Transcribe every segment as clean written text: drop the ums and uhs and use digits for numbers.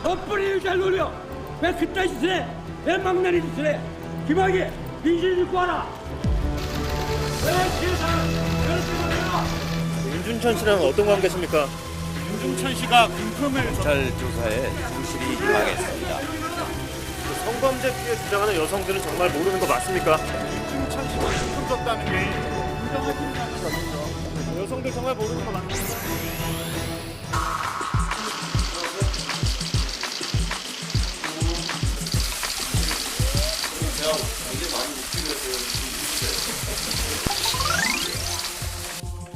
엇뿌리를 잘 노려. 왜 그딴 짓을 해? 왜 막나니 짓을 해? 김학의 민주주의 듣고 와라. 왜 세상 그렇게 말해라. 윤준천 씨랑 어떤 관계십니까? 윤중천 씨가 금품을 경찰 조사에 성실히 임하겠습니다. 성범죄 피해 주장하는 여성들은 정말 모르는 거 맞습니까? 윤중천 씨가 금품 줬다는 게 인정하시는 여성들 정말 모르는 거 맞습니까?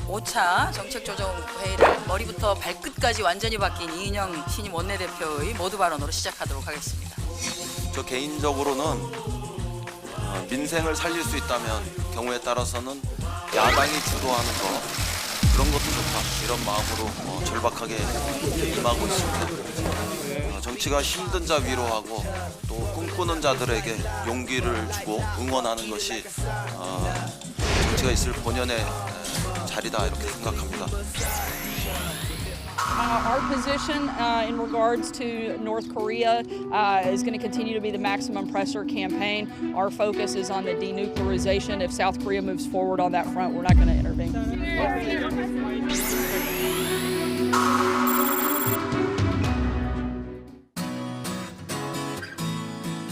오차 정책조정회의를 머리부터 발끝까지 완전히 바뀐 이인영 신임 원내대표의 모두 발언으로 시작하도록 하겠습니다. 저 개인적으로는 민생을 살릴 수 있다면 경우에 따라서는 야당이 주도하는 거 그런 것도 좋다 이런 마음으로 절박하게 임하고 있습니다. 정치가 힘든 자 위로하고 또 꿈꾸는 자들에게 용기를 주고 응원하는 것이 정치가 있을 본연의 자리다 이렇게 생각합니다. Our position in regards to North Korea is going to continue to be the maximum pressure campaign. Our focus is on the denuclearization. If South Korea moves forward on that front, we're not going to intervene.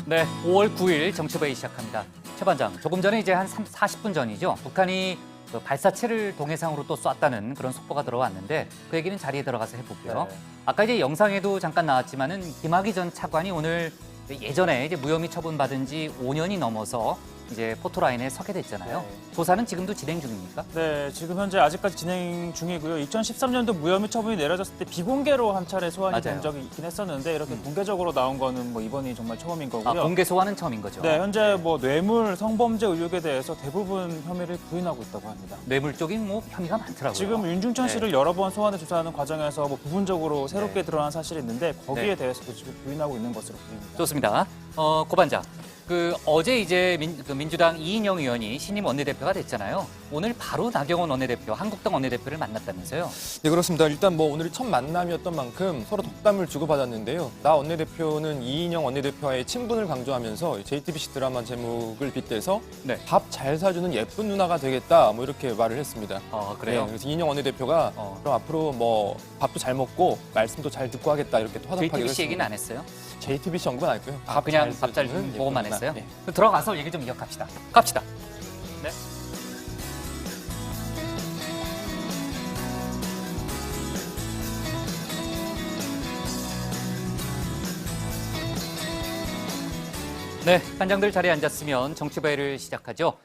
네, 5월 9일 정치부회의 시작합니다. 최 반장, 조금 전에 이제 한 40분 전이죠. 북한이 그 발사체를 동해상으로 또 쐈다는 그런 속보가 들어왔는데 그 얘기는 자리에 들어가서 해볼게요. 네. 아까 이제 영상에도 잠깐 나왔지만은 김학의 전 차관이 오늘 예전에 이제 무혐의 처분받은 지 5년이 넘어서 이제 포토라인에 서게 됐잖아요. 조사는 지금도 진행 중입니까? 네, 지금 현재 아직까지 진행 중이고요. 2013년도 무혐의 처분이 내려졌을 때 비공개로 한 차례 소환이 맞아요. 된 적이 있긴 했었는데 이렇게 공개적으로 나온 거는 뭐 이번이 정말 처음인 거고요. 공개 소환은 처음인 거죠. 네, 현재 뭐 뇌물, 성범죄 의혹에 대해서 대부분 혐의를 부인하고 있다고 합니다. 뇌물 쪽인 뭐 혐의가 많더라고요. 지금 윤중천 네. 씨를 여러 번 소환해 조사하는 과정에서 뭐 부분적으로 새롭게 드러난 사실이 있는데 거기에 네. 대해서도 지금 부인하고 있는 것으로 보입니다. 좋습니다. 고 반장. 어제 이제 민주당 이인영 의원이 신임 원내대표가 됐잖아요. 오늘 바로 나경원 원내대표, 한국당 원내대표를 만났다면서요? 네, 그렇습니다. 일단 뭐 오늘이 첫 만남이었던 만큼 서로 덕담을 주고받았는데요. 나 원내대표는 이인영 원내대표와의 친분을 강조하면서 JTBC 드라마 제목을 빗대서 네. 밥 잘 사주는 예쁜 누나가 되겠다 뭐 이렇게 말을 했습니다. 그래요? 네, 그래서 이인영 원내대표가 그럼 앞으로 뭐 밥도 잘 먹고 말씀도 잘 듣고 하겠다 이렇게 또 화답하기로 JTBC 얘기는 했습니다. 안 했어요? JTBC 언급은 안 했고요. 그냥 밥 잘 사주는 보고만 예쁜 누나. 했어요? 네. 그럼 들어가서 얘기 좀 이어갑시다. 갑시다. 네. 네, 반장들 자리에 앉았으면 정치부회를 시작하죠.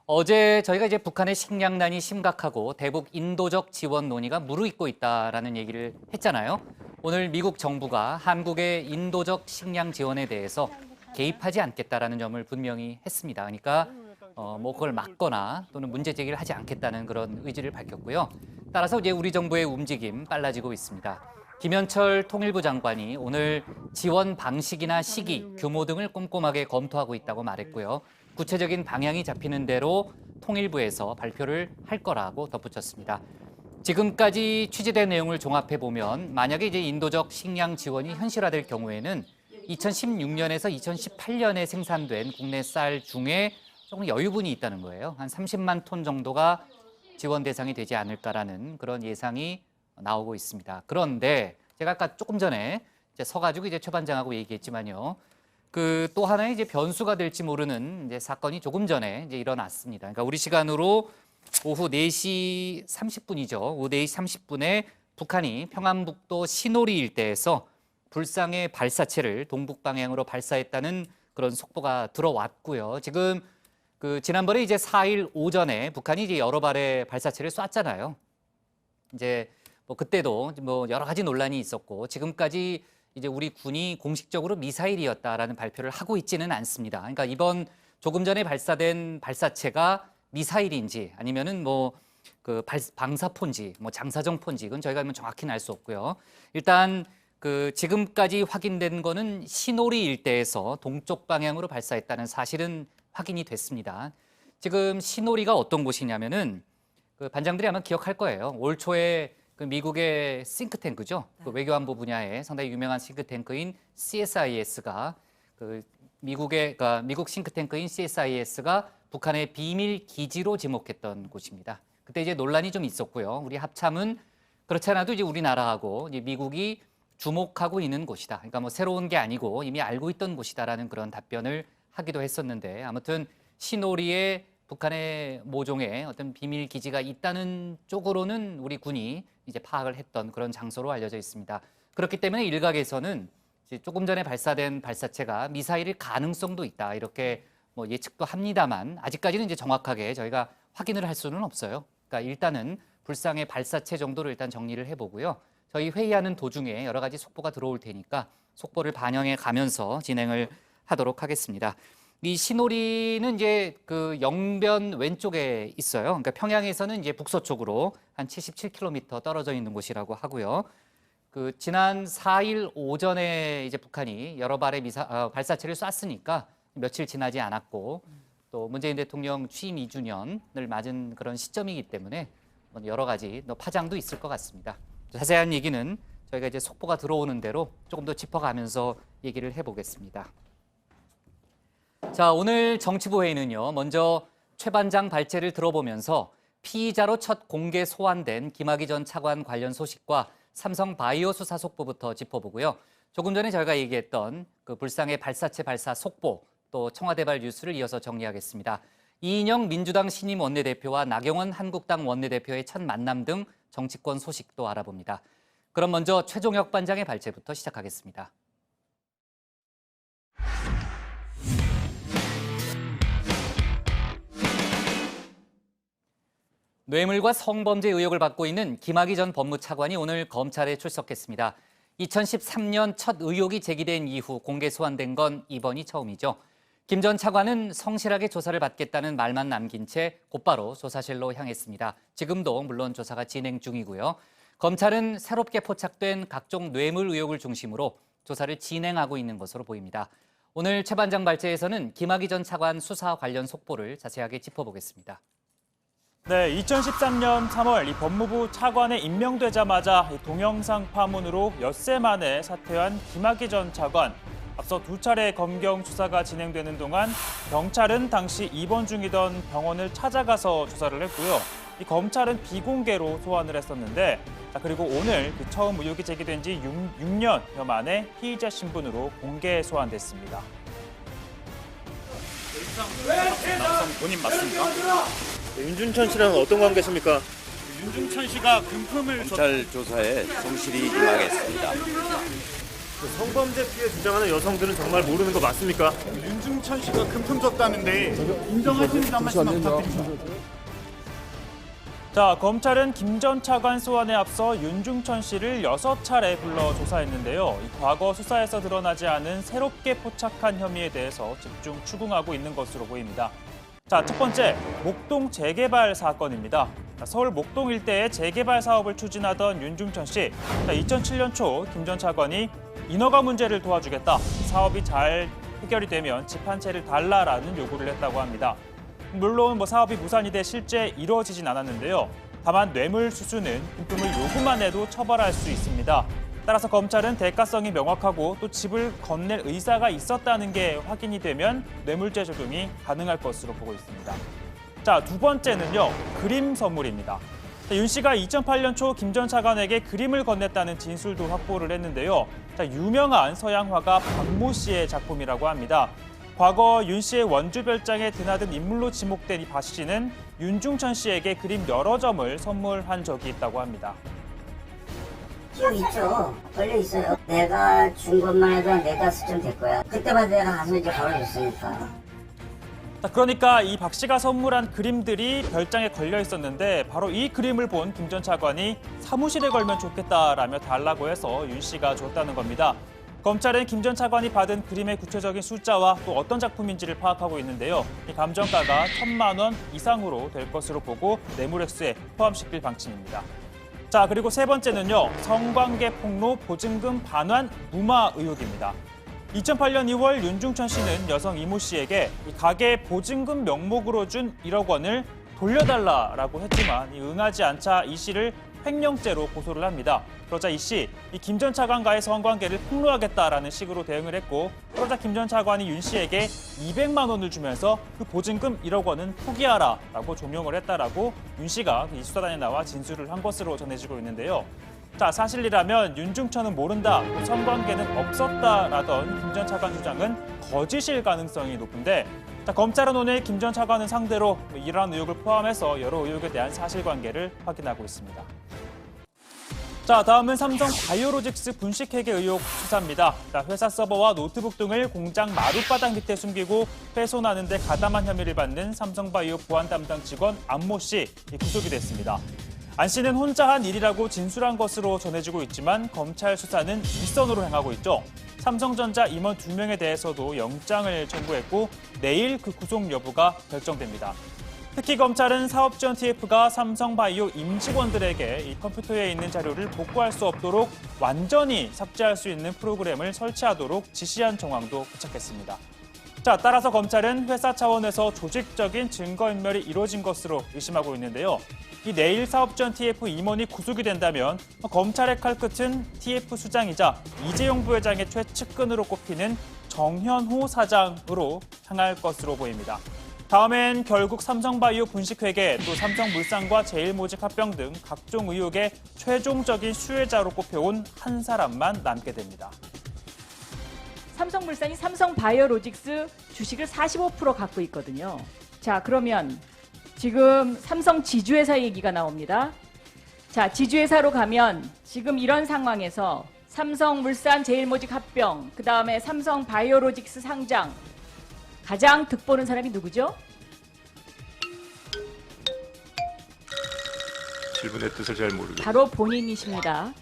어제 저희가 이제 북한의 식량난이 심각하고 대북 인도적 지원 논의가 무르익고 있다라는 얘기를 했잖아요. 오늘 미국 정부가 한국의 인도적 식량 지원에 대해서 개입하지 않겠다라는 점을 분명히 했습니다. 그러니까 뭐 그걸 막거나 또는 문제 제기를 하지 않겠다는 그런 의지를 밝혔고요. 따라서 이제 우리 정부의 움직임 빨라지고 있습니다. 김현철 통일부 장관이 오늘 지원 방식이나 시기, 규모 등을 꼼꼼하게 검토하고 있다고 말했고요. 구체적인 방향이 잡히는 대로 통일부에서 발표를 할 거라고 덧붙였습니다. 지금까지 취재된 내용을 종합해 보면 만약에 이제 인도적 식량 지원이 현실화될 경우에는 2016년에서 2018년에 생산된 국내 쌀 중에 조금 여유분이 있다는 거예요. 한 30만 톤 정도가 지원 대상이 되지 않을까라는 그런 예상이 나오고 있습니다. 그런데 제가 아까 조금 전에 이제 서가지고 이제 최 반장하고 얘기했지만요. 또 하나의 이제 변수가 될지 모르는 이제 사건이 조금 전에 이제 일어났습니다. 그러니까 우리 시간으로 오후 4시 30분이죠. 오후 4시 30분에 북한이 평안북도 시노리 일대에서 불상의 발사체를 동북 방향으로 발사했다는 그런 속보가 들어왔고요. 지금 지난번에 이제 4일 오전에 북한이 이제 여러 발의 발사체를 쐈잖아요. 이제 뭐 그때도 뭐 여러 가지 논란이 있었고 지금까지 이제 우리 군이 공식적으로 미사일이었다라는 발표를 하고 있지는 않습니다. 그러니까 이번 조금 전에 발사된 발사체가 미사일인지 아니면은 뭐 방사포인지 뭐 장사정포인지 이건 저희가 정확히는 알 수 없고요. 일단 지금까지 확인된 거는 시노리 일대에서 동쪽 방향으로 발사했다는 사실은 확인이 됐습니다. 지금 시노리가 어떤 곳이냐면은 반장들이 아마 기억할 거예요. 올 초에 그 미국의 싱크탱크죠. 그 외교안보 분야에 상당히 유명한 싱크탱크인 CSIS가 미국 싱크탱크인 CSIS가 북한의 비밀 기지로 지목했던 곳입니다. 그때 이제 논란이 좀 있었고요. 우리 합참은 그렇지 않아도 이제 우리나라하고 이제 미국이 주목하고 있는 곳이다. 그러니까 뭐 새로운 게 아니고 이미 알고 있던 곳이다라는 그런 답변을 하기도 했었는데, 아무튼 시노리에 북한의 모종의 어떤 비밀 기지가 있다는 쪽으로는 우리 군이 이제 파악을 했던 그런 장소로 알려져 있습니다. 그렇기 때문에 일각에서는 이제 조금 전에 발사된 발사체가 미사일일 가능성도 있다, 이렇게 뭐 예측도 합니다만, 아직까지는 이제 정확하게 저희가 확인을 할 수는 없어요. 그러니까 일단은 불상의 발사체 정도를 일단 정리를 해보고요. 저희 회의하는 도중에 여러 가지 속보가 들어올 테니까 속보를 반영해 가면서 진행을 하도록 하겠습니다. 이 시노리는 이제 그 영변 왼쪽에 있어요. 그러니까 평양에서는 이제 북서쪽으로 한 77km 떨어져 있는 곳이라고 하고요. 그 지난 4일 오전에 이제 북한이 여러 발의 발사체를 쐈으니까 며칠 지나지 않았고, 또 문재인 대통령 취임 2주년을 맞은 그런 시점이기 때문에 여러 가지 파장도 있을 것 같습니다. 자세한 얘기는 저희가 이제 속보가 들어오는 대로 조금 더 짚어가면서 얘기를 해보겠습니다. 자, 오늘 정치부 회의는요, 먼저 최 반장 발제를 들어보면서 피의자로 첫 공개 소환된 김학의 전 차관 관련 소식과 삼성 바이오 수사 속보부터 짚어보고요. 조금 전에 저희가 얘기했던 그 불상의 발사체 발사 속보, 또 청와대발 뉴스를 이어서 정리하겠습니다. 이인영 민주당 신임 원내대표와 나경원 한국당 원내대표의 첫 만남 등 정치권 소식도 알아봅니다. 그럼 먼저 최종혁 반장의 발제부터 시작하겠습니다. 뇌물과 성범죄 의혹을 받고 있는 김학의 전 법무차관이 오늘 검찰에 출석했습니다. 2013년 첫 의혹이 제기된 이후 공개 소환된 건 이번이 처음이죠. 김 전 차관은 성실하게 조사를 받겠다는 말만 남긴 채 곧바로 조사실로 향했습니다. 지금도 물론 조사가 진행 중이고요. 검찰은 새롭게 포착된 각종 뇌물 의혹을 중심으로 조사를 진행하고 있는 것으로 보입니다. 오늘 최 반장 발제에서는 김학의 전 차관 수사 관련 속보를 자세하게 짚어보겠습니다. 네, 2013년 3월 이 법무부 차관에 임명되자마자 동영상 파문으로 엿새 만에 사퇴한 김학의 전 차관. 앞서 두 차례 검경 수사가 진행되는 동안 경찰은 당시 입원 중이던 병원을 찾아가서 조사를 했고요. 이 검찰은 비공개로 소환을 했었는데, 그리고 오늘 그 처음 의혹이 제기된 지 6년여 만에 피의자 신분으로 공개 소환됐습니다. 본인 맞습니까? 윤중천 씨랑 어떤 관계십니까? 윤중천 씨가 금품을 검찰 조사에 성실히 임하겠습니다. 그 성범죄 피해 주장하는 여성들은 정말 모르는 거 맞습니까? 윤중천 씨가 금품 줬다는데 인정하시는지 한 말씀만 부탁드립니다. 자, 검찰은 김 전 차관 소환에 앞서 윤중천 씨를 6차례 불러 조사했는데요. 이 과거 수사에서 드러나지 않은 새롭게 포착한 혐의에 대해서 집중 추궁하고 있는 것으로 보입니다. 자, 첫 번째, 목동 재개발 사건입니다. 서울 목동 일대에 재개발 사업을 추진하던 윤중천 씨. 2007년 초 김 전 차관이 인허가 문제를 도와주겠다. 사업이 잘 해결이 되면 집 한 채를 달라라는 요구를 했다고 합니다. 물론 사업이 무산이 돼 실제 이루어지진 않았는데요. 다만 뇌물 수수는 금품을 요구만 해도 처벌할 수 있습니다. 따라서 검찰은 대가성이 명확하고 또 집을 건넬 의사가 있었다는 게 확인이 되면 뇌물죄 적용이 가능할 것으로 보고 있습니다. 자, 두 번째는요, 그림 선물입니다. 윤 씨가 2008년 초 김 전 차관에게 그림을 건넸다는 진술도 확보를 했는데요. 자, 유명한 서양 화가 박모 씨의 작품이라고 합니다. 과거 윤 씨의 원주별장에 드나든 인물로 지목된 이 박 씨는 윤중천 씨에게 그림 여러 점을 선물한 적이 있다고 합니다. 기억 있죠. 걸려 있어요. 내가 준 것만 해도 4-5점 될 거야. 그때마다 내가 가서 이제 걸어줬으니까. 그러니까 이 박 씨가 선물한 그림들이 별장에 걸려 있었는데, 바로 이 그림을 본 김 전 차관이 사무실에 걸면 좋겠다라며 달라고 해서 윤 씨가 줬다는 겁니다. 검찰은 김 전 차관이 받은 그림의 구체적인 숫자와 또 어떤 작품인지를 파악하고 있는데요. 이 감정가가 1,000만 원 이상으로 될 것으로 보고 뇌물 액수에 포함시킬 방침입니다. 자, 그리고 세 번째는요, 성관계 폭로 보증금 반환 무마 의혹입니다. 2008년 2월 윤중천 씨는 여성 이모 씨에게 이 가게 보증금 명목으로 준 1억 원을 돌려달라라고 했지만 응하지 않자 이 씨를 횡령죄로 고소를 합니다. 그러자 이 씨, 이 김 전 차관과의 성관계를 폭로하겠다라는 식으로 대응을 했고, 그러자 김 전 차관이 윤 씨에게 200만 원을 주면서 그 보증금 1억 원은 포기하라라고 종용을 했다라고 윤 씨가 이 수사단에 나와 진술을 한 것으로 전해지고 있는데요. 자, 사실이라면 윤중천은 모른다, 성관계는 없었다라던 김 전 차관 주장은 거짓일 가능성이 높은데, 자, 검찰은 오늘 김 전 차관을 상대로 이러한 의혹을 포함해서 여러 의혹에 대한 사실관계를 확인하고 있습니다. 자, 다음은 삼성 바이오로직스 분식회계 의혹 수사입니다. 자, 회사 서버와 노트북 등을 공장 마룻바닥 밑에 숨기고 훼손하는 데 가담한 혐의를 받는 삼성바이오 보안 담당 직원 안모 씨 구속이 됐습니다. 안 씨는 혼자 한 일이라고 진술한 것으로 전해지고 있지만 검찰 수사는 일선으로 행하고 있죠. 삼성전자 임원 2명에 대해서도 영장을 청구했고 내일 그 구속 여부가 결정됩니다. 특히 검찰은 사업지원 TF가 삼성바이오 임직원들에게 이 컴퓨터에 있는 자료를 복구할 수 없도록 완전히 삭제할 수 있는 프로그램을 설치하도록 지시한 정황도 포착했습니다. 자, 따라서 검찰은 회사 차원에서 조직적인 증거인멸이 이루어진 것으로 의심하고 있는데요. 이 내일 사업지원 TF 임원이 구속이 된다면 검찰의 칼끝은 TF 수장이자 이재용 부회장의 최측근으로 꼽히는 정현호 사장으로 향할 것으로 보입니다. 다음엔 결국 삼성바이오 분식회계, 또 삼성물산과 제일모직 합병 등 각종 의혹의 최종적인 수혜자로 꼽혀온 한 사람만 남게 됩니다. 삼성물산이 삼성바이오로직스 주식을 45% 갖고 있거든요. 자, 그러면 지금 삼성 지주회사 얘기가 나옵니다. 자, 지주회사로 가면 지금 이런 상황에서 삼성물산 제일모직 합병, 그 다음에 삼성바이오로직스 상장, 가장 득보는 사람이 누구죠? 질문의 뜻을 잘 모르겠습니다. 바로 본인이십니다.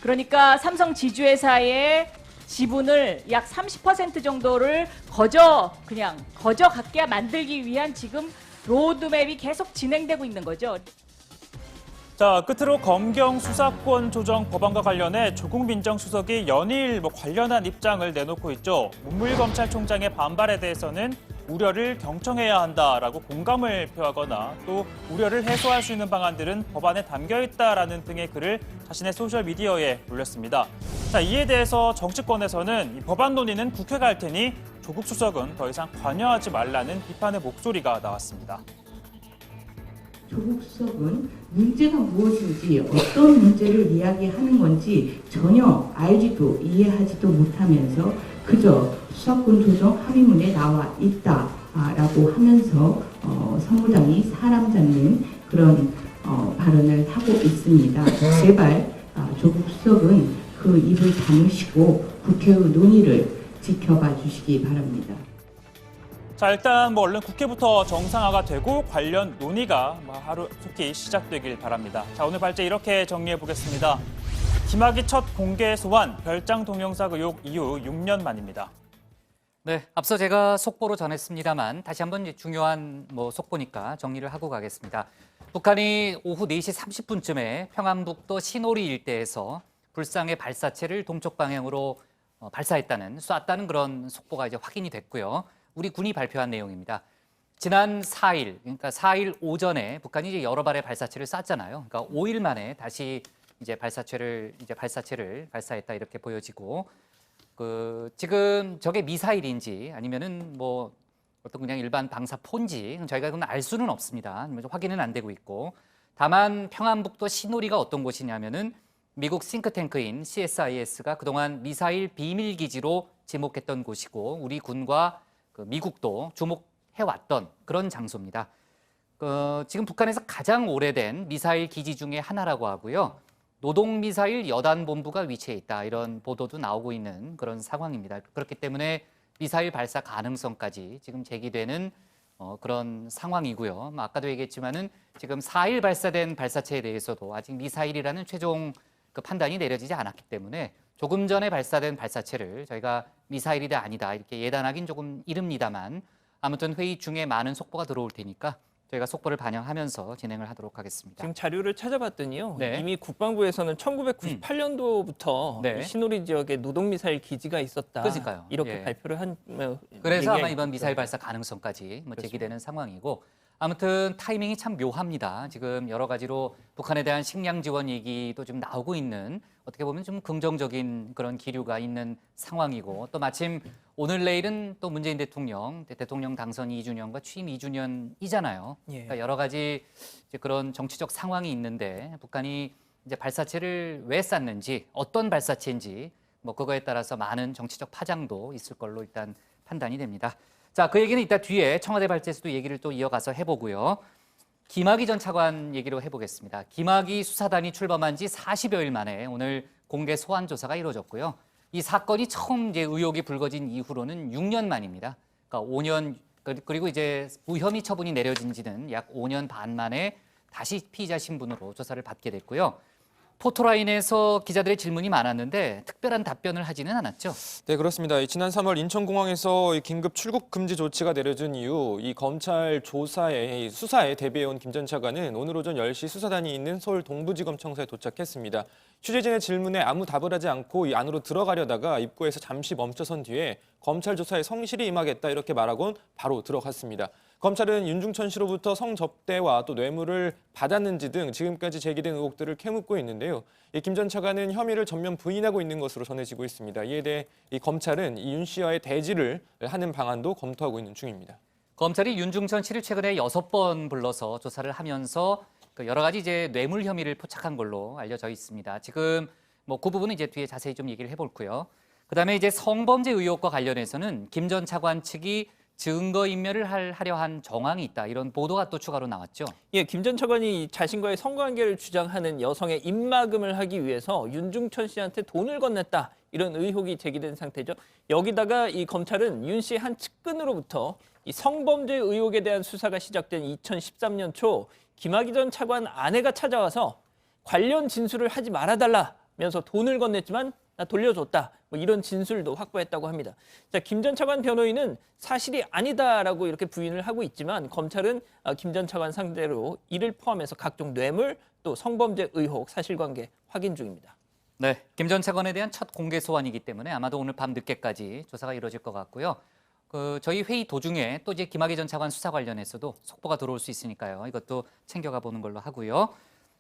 그러니까 삼성 지주회사의 지분을 약 30% 정도를 그냥 거저 갖게 만들기 위한 지금 로드맵이 계속 진행되고 있는 거죠. 자, 끝으로 검경 수사권 조정 법안과 관련해 조국 민정수석이 연일 관련한 입장을 내놓고 있죠. 문무일검찰총장의 반발에 대해서는 우려를 경청해야 한다라고 공감을 표하거나 또 우려를 해소할 수 있는 방안들은 법안에 담겨 있다라는 등의 글을 자신의 소셜미디어에 올렸습니다. 자, 이에 대해서 정치권에서는 이 법안 논의는 국회가 할 테니 조국 수석은 더 이상 관여하지 말라는 비판의 목소리가 나왔습니다. 조국 수석은 문제가 무엇인지 어떤 문제를 이야기하는 건지 전혀 알지도 이해하지도 못하면서 그저 수사권 조정 합의문에 나와 있다라고 하면서 선무장이 사람 잡는 그런 발언을 하고 있습니다. 제발 조국 수석은 그 입을 다무시고 국회의 논의를 지켜봐 주시기 바랍니다. 자, 일단 얼른 국회부터 정상화가 되고 관련 논의가 하루속히 시작되길 바랍니다. 자, 오늘 발제 이렇게 정리해 보겠습니다. 김학의 첫 공개 소환, 별장 동영상 의혹 이후 6년 만입니다. 네, 앞서 제가 속보로 전했습니다만 다시 한번 중요한 속보니까 정리를 하고 가겠습니다. 북한이 오후 4시 30분쯤에 평안북도 신오리 일대에서 불상의 발사체를 동쪽 방향으로 발사했다는, 쐈다는 그런 속보가 이제 확인이 됐고요. 우리 군이 발표한 내용입니다. 지난 4일, 그러니까 4일 오전에 북한이 이제 여러 발의 발사체를 쐈잖아요. 그러니까 5일 만에 다시 이제 발사체를 발사했다 이렇게 보여지고, 지금 저게 미사일인지 아니면은 어떤 그냥 일반 방사포인지 저희가 그건 알 수는 없습니다. 확인은 안 되고 있고, 다만 평안북도 신오리가 어떤 곳이냐면은 미국 싱크탱크인 CSIS가 그동안 미사일 비밀기지로 지목했던 곳이고 우리 군과 미국도 주목해왔던 그런 장소입니다. 지금 북한에서 가장 오래된 미사일 기지 중에 하나라고 하고요. 노동미사일 여단본부가 위치해 있다, 이런 보도도 나오고 있는 그런 상황입니다. 그렇기 때문에 미사일 발사 가능성까지 지금 제기되는 그런 상황이고요. 아까도 얘기했지만은 지금 4일 발사된 발사체에 대해서도 아직 미사일이라는 최종 판단이 내려지지 않았기 때문에 조금 전에 발사된 발사체를 저희가 미사일이다 아니다 이렇게 예단하긴 조금 이릅니다만, 아무튼 회의 중에 많은 속보가 들어올 테니까 저희가 속보를 반영하면서 진행을 하도록 하겠습니다. 지금 자료를 찾아봤더니요. 네. 이미 국방부에서는 1998년도부터 네. 신오리 지역에 노동미사일 기지가 있었다. 그러니까요. 이렇게 예. 발표를 한. 그래서 아마 얘기가 이번 미사일 있고요. 발사 가능성까지 제기되는 상황이고, 아무튼 타이밍이 참 묘합니다. 지금 여러 가지로 북한에 대한 식량 지원 얘기도 좀 나오고 있는 어떻게 보면 좀 긍정적인 그런 기류가 있는 상황이고 또 마침 오늘 내일은 또 문재인 대통령 당선 2주년과 취임 2주년이잖아요. 예. 그러니까 여러 가지 이제 그런 정치적 상황이 있는데 북한이 이제 발사체를 왜 쐈는지 어떤 발사체인지 뭐 그거에 따라서 많은 정치적 파장도 있을 걸로 일단 판단이 됩니다. 자, 그 얘기는 이따 뒤에 청와대 발제에서도 얘기를 또 이어가서 해보고요. 김학의 전 차관 얘기로 해보겠습니다. 김학의 수사단이 출범한 지 40여일 만에 오늘 공개 소환 조사가 이루어졌고요. 이 사건이 처음 이제 의혹이 불거진 이후로는 6년 만입니다. 그러니까 5년 그리고 이제 무혐의 처분이 내려진 지는 약 5년 반 만에 다시 피의자 신분으로 조사를 받게 됐고요. 포토라인에서 기자들의 질문이 많았는데 특별한 답변을 하지는 않았죠. 네, 그렇습니다. 지난 3월 인천공항에서 긴급 출국 금지 조치가 내려진 이후 이 검찰 수사에 대비해온 김 전 차관은 오늘 오전 10시 수사단이 있는 서울 동부지검청사에 도착했습니다. 취재진의 질문에 아무 답을 하지 않고 이 안으로 들어가려다가 입구에서 잠시 멈춰선 뒤에 검찰 조사에 성실히 임하겠다 이렇게 말하곤 바로 들어갔습니다. 검찰은 윤중천 씨로부터 성접대와 또 뇌물을 받았는지 등 지금까지 제기된 의혹들을 캐묻고 있는데요. 김 전 차관은 혐의를 전면 부인하고 있는 것으로 전해지고 있습니다. 이에 대해 이 검찰은 이 윤 씨와의 대지를 하는 방안도 검토하고 있는 중입니다. 검찰이 윤중천 씨를 최근에 6번 불러서 조사를 하면서 여러 가지 이제 뇌물 혐의를 포착한 걸로 알려져 있습니다. 지금 뭐 그 부분은 이제 뒤에 자세히 좀 얘기를 해볼고요. 그다음에 이제 성범죄 의혹과 관련해서는 김 전 차관 측이 증거인멸을 하려 한 정황이 있다. 이런 보도가 또 추가로 나왔죠. 예, 김 전 차관이 자신과의 성관계를 주장하는 여성의 입막음을 하기 위해서 윤중천 씨한테 돈을 건넸다. 이런 의혹이 제기된 상태죠. 여기다가 이 검찰은 윤 씨 한 측근으로부터 이 성범죄 의혹에 대한 수사가 시작된 2013년 초 김학의 전 차관 아내가 찾아와서 관련 진술을 하지 말아달라면서 돈을 건넸지만 나 돌려줬다. 뭐 이런 진술도 확보했다고 합니다. 자, 김 전 차관 변호인은 사실이 아니다라고 이렇게 부인을 하고 있지만 검찰은 김 전 차관 상대로 이를 포함해서 각종 뇌물 또 성범죄 의혹 사실관계 확인 중입니다. 네, 김 전 차관에 대한 첫 공개 소환이기 때문에 아마도 오늘 밤 늦게까지 조사가 이루어질 것 같고요. 저희 회의 도중에 또 이제 김학의 전 차관 수사 관련해서도 속보가 들어올 수 있으니까요. 이것도 챙겨가 보는 걸로 하고요.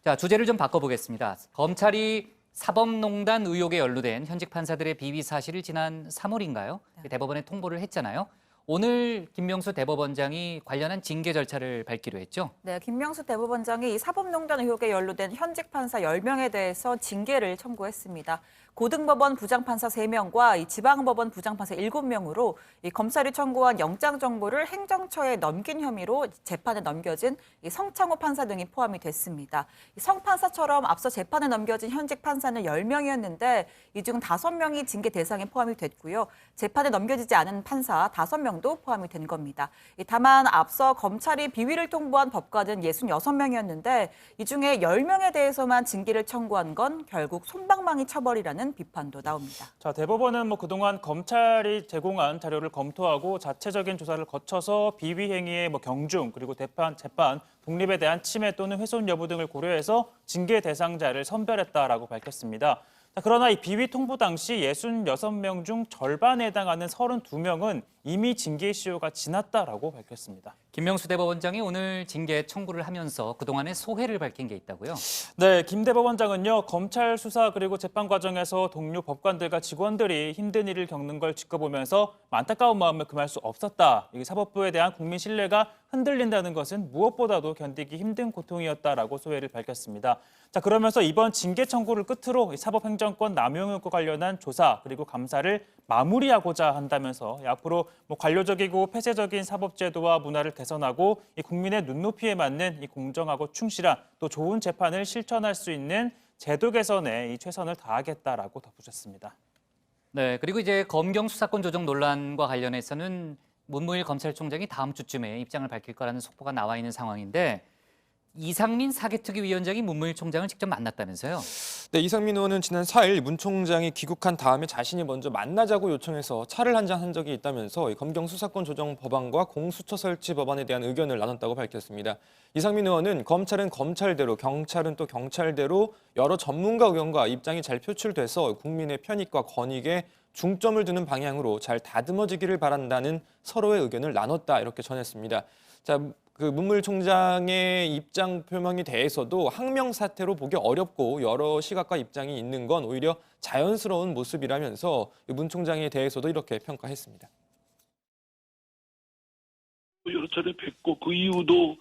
자, 주제를 좀 바꿔보겠습니다. 검찰이 사법농단 의혹에 연루된 현직 판사들의 비위 사실을 지난 3월인가요? 대법원에 통보를 했잖아요. 오늘 김명수 대법원장이 관련한 징계 절차를 밟기로 했죠. 네, 김명수 대법원장이 이 사법농단 의혹에 연루된 현직 판사 10명에 대해서 징계를 청구했습니다. 고등법원 부장판사 3명과 이 지방법원 부장판사 7명으로 이 검찰이 청구한 영장 정보를 행정처에 넘긴 혐의로 재판에 넘겨진 이 성창호 판사 등이 포함이 됐습니다. 이 성 판사처럼 앞서 재판에 넘겨진 현직 판사는 10명이었는데 이 중 5명이 징계 대상에 포함이 됐고요. 재판에 넘겨지지 않은 판사 5명도 포함이 된 겁니다. 다만 앞서 검찰이 비위를 통보한 법관은 66명이었는데 이 중에 10명에 대해서만 징계를 청구한 건 결국 솜방망이 처벌이라는 비판도 나옵니다. 자, 대법원은 그동안 검찰이 제공한 자료를 검토하고 자체적인 조사를 거쳐서 비위 행위의 경중 그리고 재판 독립에 대한 침해 또는 훼손 여부 등을 고려해서 징계 대상자를 선별했다라고 밝혔습니다. 그러나 이 비위 통보 당시 66명 중 절반에 해당하는 32명은 이미 징계 시효가 지났다라고 밝혔습니다. 김명수 대법원장이 오늘 징계 청구를 하면서 그동안의 소회를 밝힌 게 있다고요? 네, 김 대법원장은요. 검찰 수사 그리고 재판 과정에서 동료 법관들과 직원들이 힘든 일을 겪는 걸 지켜보면서 안타까운 마음을 금할 수 없었다. 이게 사법부에 대한 국민 신뢰가 흔들린다는 것은 무엇보다도 견디기 힘든 고통이었다라고 소회를 밝혔습니다. 자, 그러면서 이번 징계 청구를 끝으로 사법행정권 남용 의혹과 관련한 조사 그리고 감사를 마무리하고자 한다면서 앞으로 관료적이고 폐쇄적인 사법제도와 문화를 개선하고 이 국민의 눈높이에 맞는 이 공정하고 충실한 또 좋은 재판을 실천할 수 있는 제도 개선에 이 최선을 다하겠다라고 덧붙였습니다. 네, 그리고 이제 검경 수사권 조정 논란과 관련해서는 문무일 검찰총장이 다음 주쯤에 입장을 밝힐 거라는 속보가 나와 있는 상황인데 이상민 사개특위위원장이 문무일 총장을 직접 만났다면서요? 네, 이상민 의원은 지난 4일 문 총장이 귀국한 다음에 자신이 먼저 만나자고 요청해서 차를 한잔 한 적이 있다면서 검경 수사권 조정 법안과 공수처 설치 법안에 대한 의견을 나눴다고 밝혔습니다. 이상민 의원은 검찰은 검찰대로, 경찰은 또 경찰대로 여러 전문가 의견과 입장이 잘 표출돼서 국민의 편익과 권익에 중점을 두는 방향으로 잘 다듬어지기를 바란다는 서로의 의견을 나눴다 이렇게 전했습니다. 자, 그 문무일 총장의 입장 표명에 대해서도 항명 사태로 보기 어렵고 여러 시각과 입장이 있는 건 오히려 자연스러운 모습이라면서 문 총장에 대해서도 이렇게 평가했습니다. 여러 차례 뵙고 그 이유도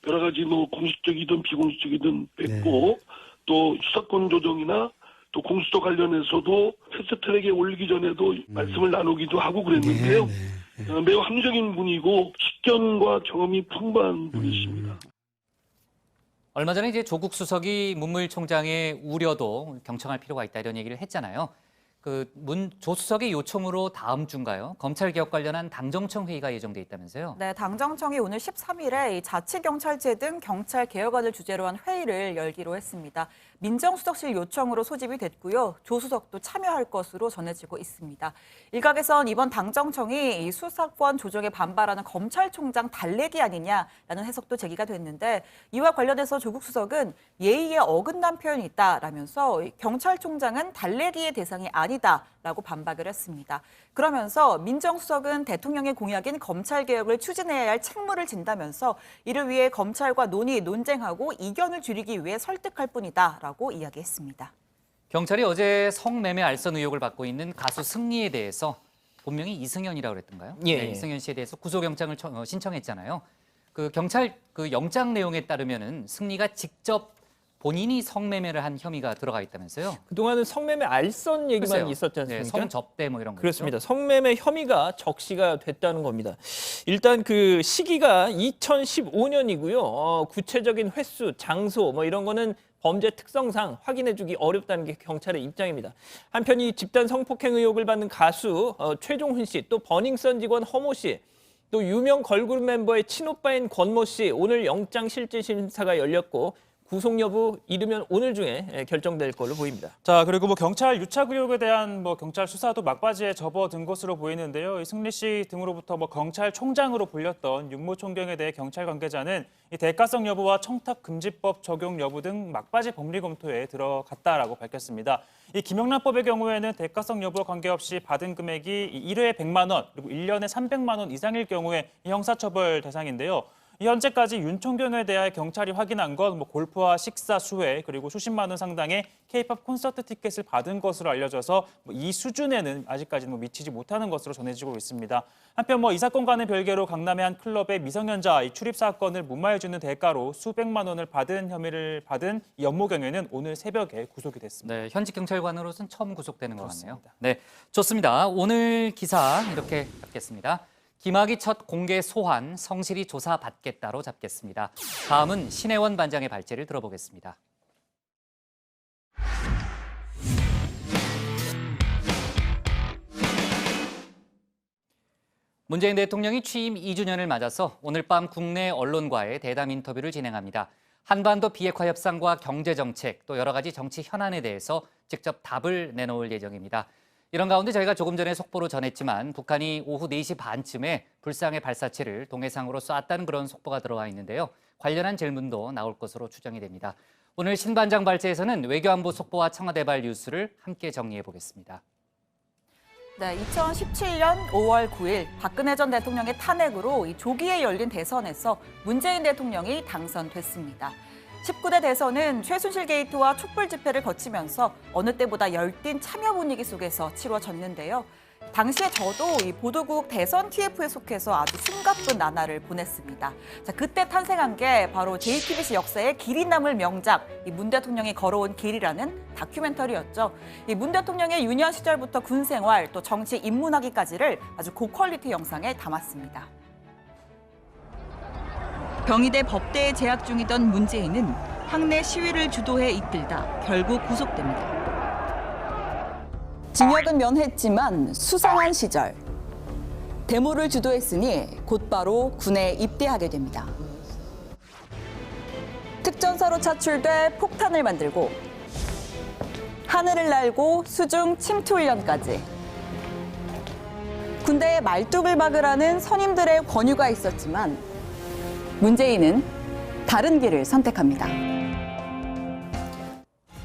여러 가지 뭐 공식적이든 비공식적이든 뵙고 또 수사권 조정이나 또 공수처 관련해서도 패스트트랙에 올리기 전에도 말씀을 나누기도 하고 그랬는데요. 매우 합리적인 분이고 식견과 경험이 풍부한 분이십니다. 얼마 전에 이제 조국 수석이 문무일 총장의 우려도 경청할 필요가 있다 이런 얘기를 했잖아요. 조 수석의 요청으로 다음 주인가요? 검찰 개혁 관련한 당정청 회의가 예정돼 있다면서요? 네, 당정청이 오늘 13일에 이 자치경찰제 등 경찰 개혁안을 주제로 한 회의를 열기로 했습니다. 민정수석실 요청으로 소집이 됐고요. 조 수석도 참여할 것으로 전해지고 있습니다. 일각에선 이번 당정청이 이 수사권 조정에 반발하는 검찰총장 달래기 아니냐라는 해석도 제기가 됐는데 이와 관련해서 조국 수석은 예의에 어긋난 표현이 있다라면서 경찰총장은 달래기의 대상이 아니다라고 반박을 했습니다. 그러면서 민정수석은 대통령의 공약인 검찰개혁을 추진해야 할 책무를 진다면서 이를 위해 검찰과 논쟁하고 이견을 줄이기 위해 설득할 뿐이다라고 이야기했습니다. 경찰이 어제 성매매 알선 의혹을 받고 있는 가수 승리에 대해서 본명이 이승현이라고 그랬던가요? 예. 네, 이승현 씨에 대해서 구속영장을 신청했잖아요. 경찰 영장 내용에 따르면은 승리가 직접 본인이 성매매를 한 혐의가 들어가 있다면서요? 그동안은 성매매 알선 얘기만 글쎄요. 있었지 않습니까? 네, 성접대 뭐 이런 거. 그렇습니다. 성매매 혐의가 적시가 됐다는 겁니다. 일단 그 시기가 2015년이고요. 구체적인 횟수, 장소 뭐 이런 거는 범죄 특성상 확인해주기 어렵다는 게 경찰의 입장입니다. 한편 이 집단 성폭행 의혹을 받는 가수 최종훈 씨, 또 버닝썬 직원 허모 씨, 또 유명 걸그룹 멤버의 친오빠인 권모 씨 오늘 영장 실질 심사가 열렸고 구속 여부 이르면 오늘 중에 결정될 걸로 보입니다. 자, 그리고 뭐 경찰 유착 의혹에 대한 경찰 수사도 막바지에 접어든 것으로 보이는데요. 이 승리 씨 등으로부터 경찰총장으로 불렸던 윤모 총경에 대해 경찰 관계자는 이 대가성 여부와 청탁금지법 적용 여부 등 막바지 법리 검토에 들어갔다라고 밝혔습니다. 이 김영란법의 경우에는 대가성 여부와 관계없이 받은 금액이 1회에 100만 원, 그리고 1년에 300만 원 이상일 경우에 형사처벌 대상인데요. 현재까지 윤 총경에 대해 경찰이 확인한 건 골프와 식사 수회 그리고 수십만 원 상당의 K-팝 콘서트 티켓을 받은 것으로 알려져서 이 수준에는 아직까지는 미치지 못하는 것으로 전해지고 있습니다. 한편 이 사건과는 별개로 강남의 한 클럽의 미성년자 출입 사건을 무마해주는 대가로 수백만 원을 받은 혐의를 받은 이 연모경에는 오늘 새벽에 구속이 됐습니다. 네, 현직 경찰관으로서는 처음 구속되는 것 같네요. 네, 좋습니다. 오늘 기사 이렇게 잡겠습니다. 김학의 첫 공개 소환, 성실히 조사받겠다로 잡겠습니다. 다음은 신혜원 반장의 발제를 들어보겠습니다. 문재인 대통령이 취임 2주년을 맞아서 오늘 밤 국내 언론과의 대담 인터뷰를 진행합니다. 한반도 비핵화 협상과 경제정책, 또 여러 가지 정치 현안에 대해서 직접 답을 내놓을 예정입니다. 이런 가운데 저희가 조금 전에 속보로 전했지만 북한이 오후 4시 반쯤에 불상의 발사체를 동해상으로 쐈다는 그런 속보가 들어와 있는데요. 관련한 질문도 나올 것으로 추정이 됩니다. 오늘 신반장 발제에서는 외교안보 속보와 청와대발 뉴스를 함께 정리해 보겠습니다. 네, 2017년 5월 9일 박근혜 전 대통령의 탄핵으로 조기에 열린 대선에서 문재인 대통령이 당선됐습니다. 19대 대선은 최순실 게이트와 촛불 집회를 거치면서 어느 때보다 열띤 참여 분위기 속에서 치러졌는데요. 당시에 저도 이 보도국 대선 TF에 속해서 아주 숨가쁜 나날을 보냈습니다. 자, 그때 탄생한 게 바로 JTBC 역사의 길이 남을 명작, 이 문 대통령이 걸어온 길이라는 다큐멘터리였죠. 이 문 대통령의 유년 시절부터 군 생활, 또 정치 입문하기까지를 아주 고퀄리티 영상에 담았습니다. 경희대 법대에 재학 중이던 문재인은 학내 시위를 주도해 이끌다 결국 구속됩니다. 징역은 면했지만 수상한 시절. 데모를 주도했으니 곧바로 군에 입대하게 됩니다. 특전사로 차출돼 폭탄을 만들고 하늘을 날고 수중 침투 훈련까지. 군대에 말뚝을 박으라는 선임들의 권유가 있었지만 문재인은 다른 길을 선택합니다.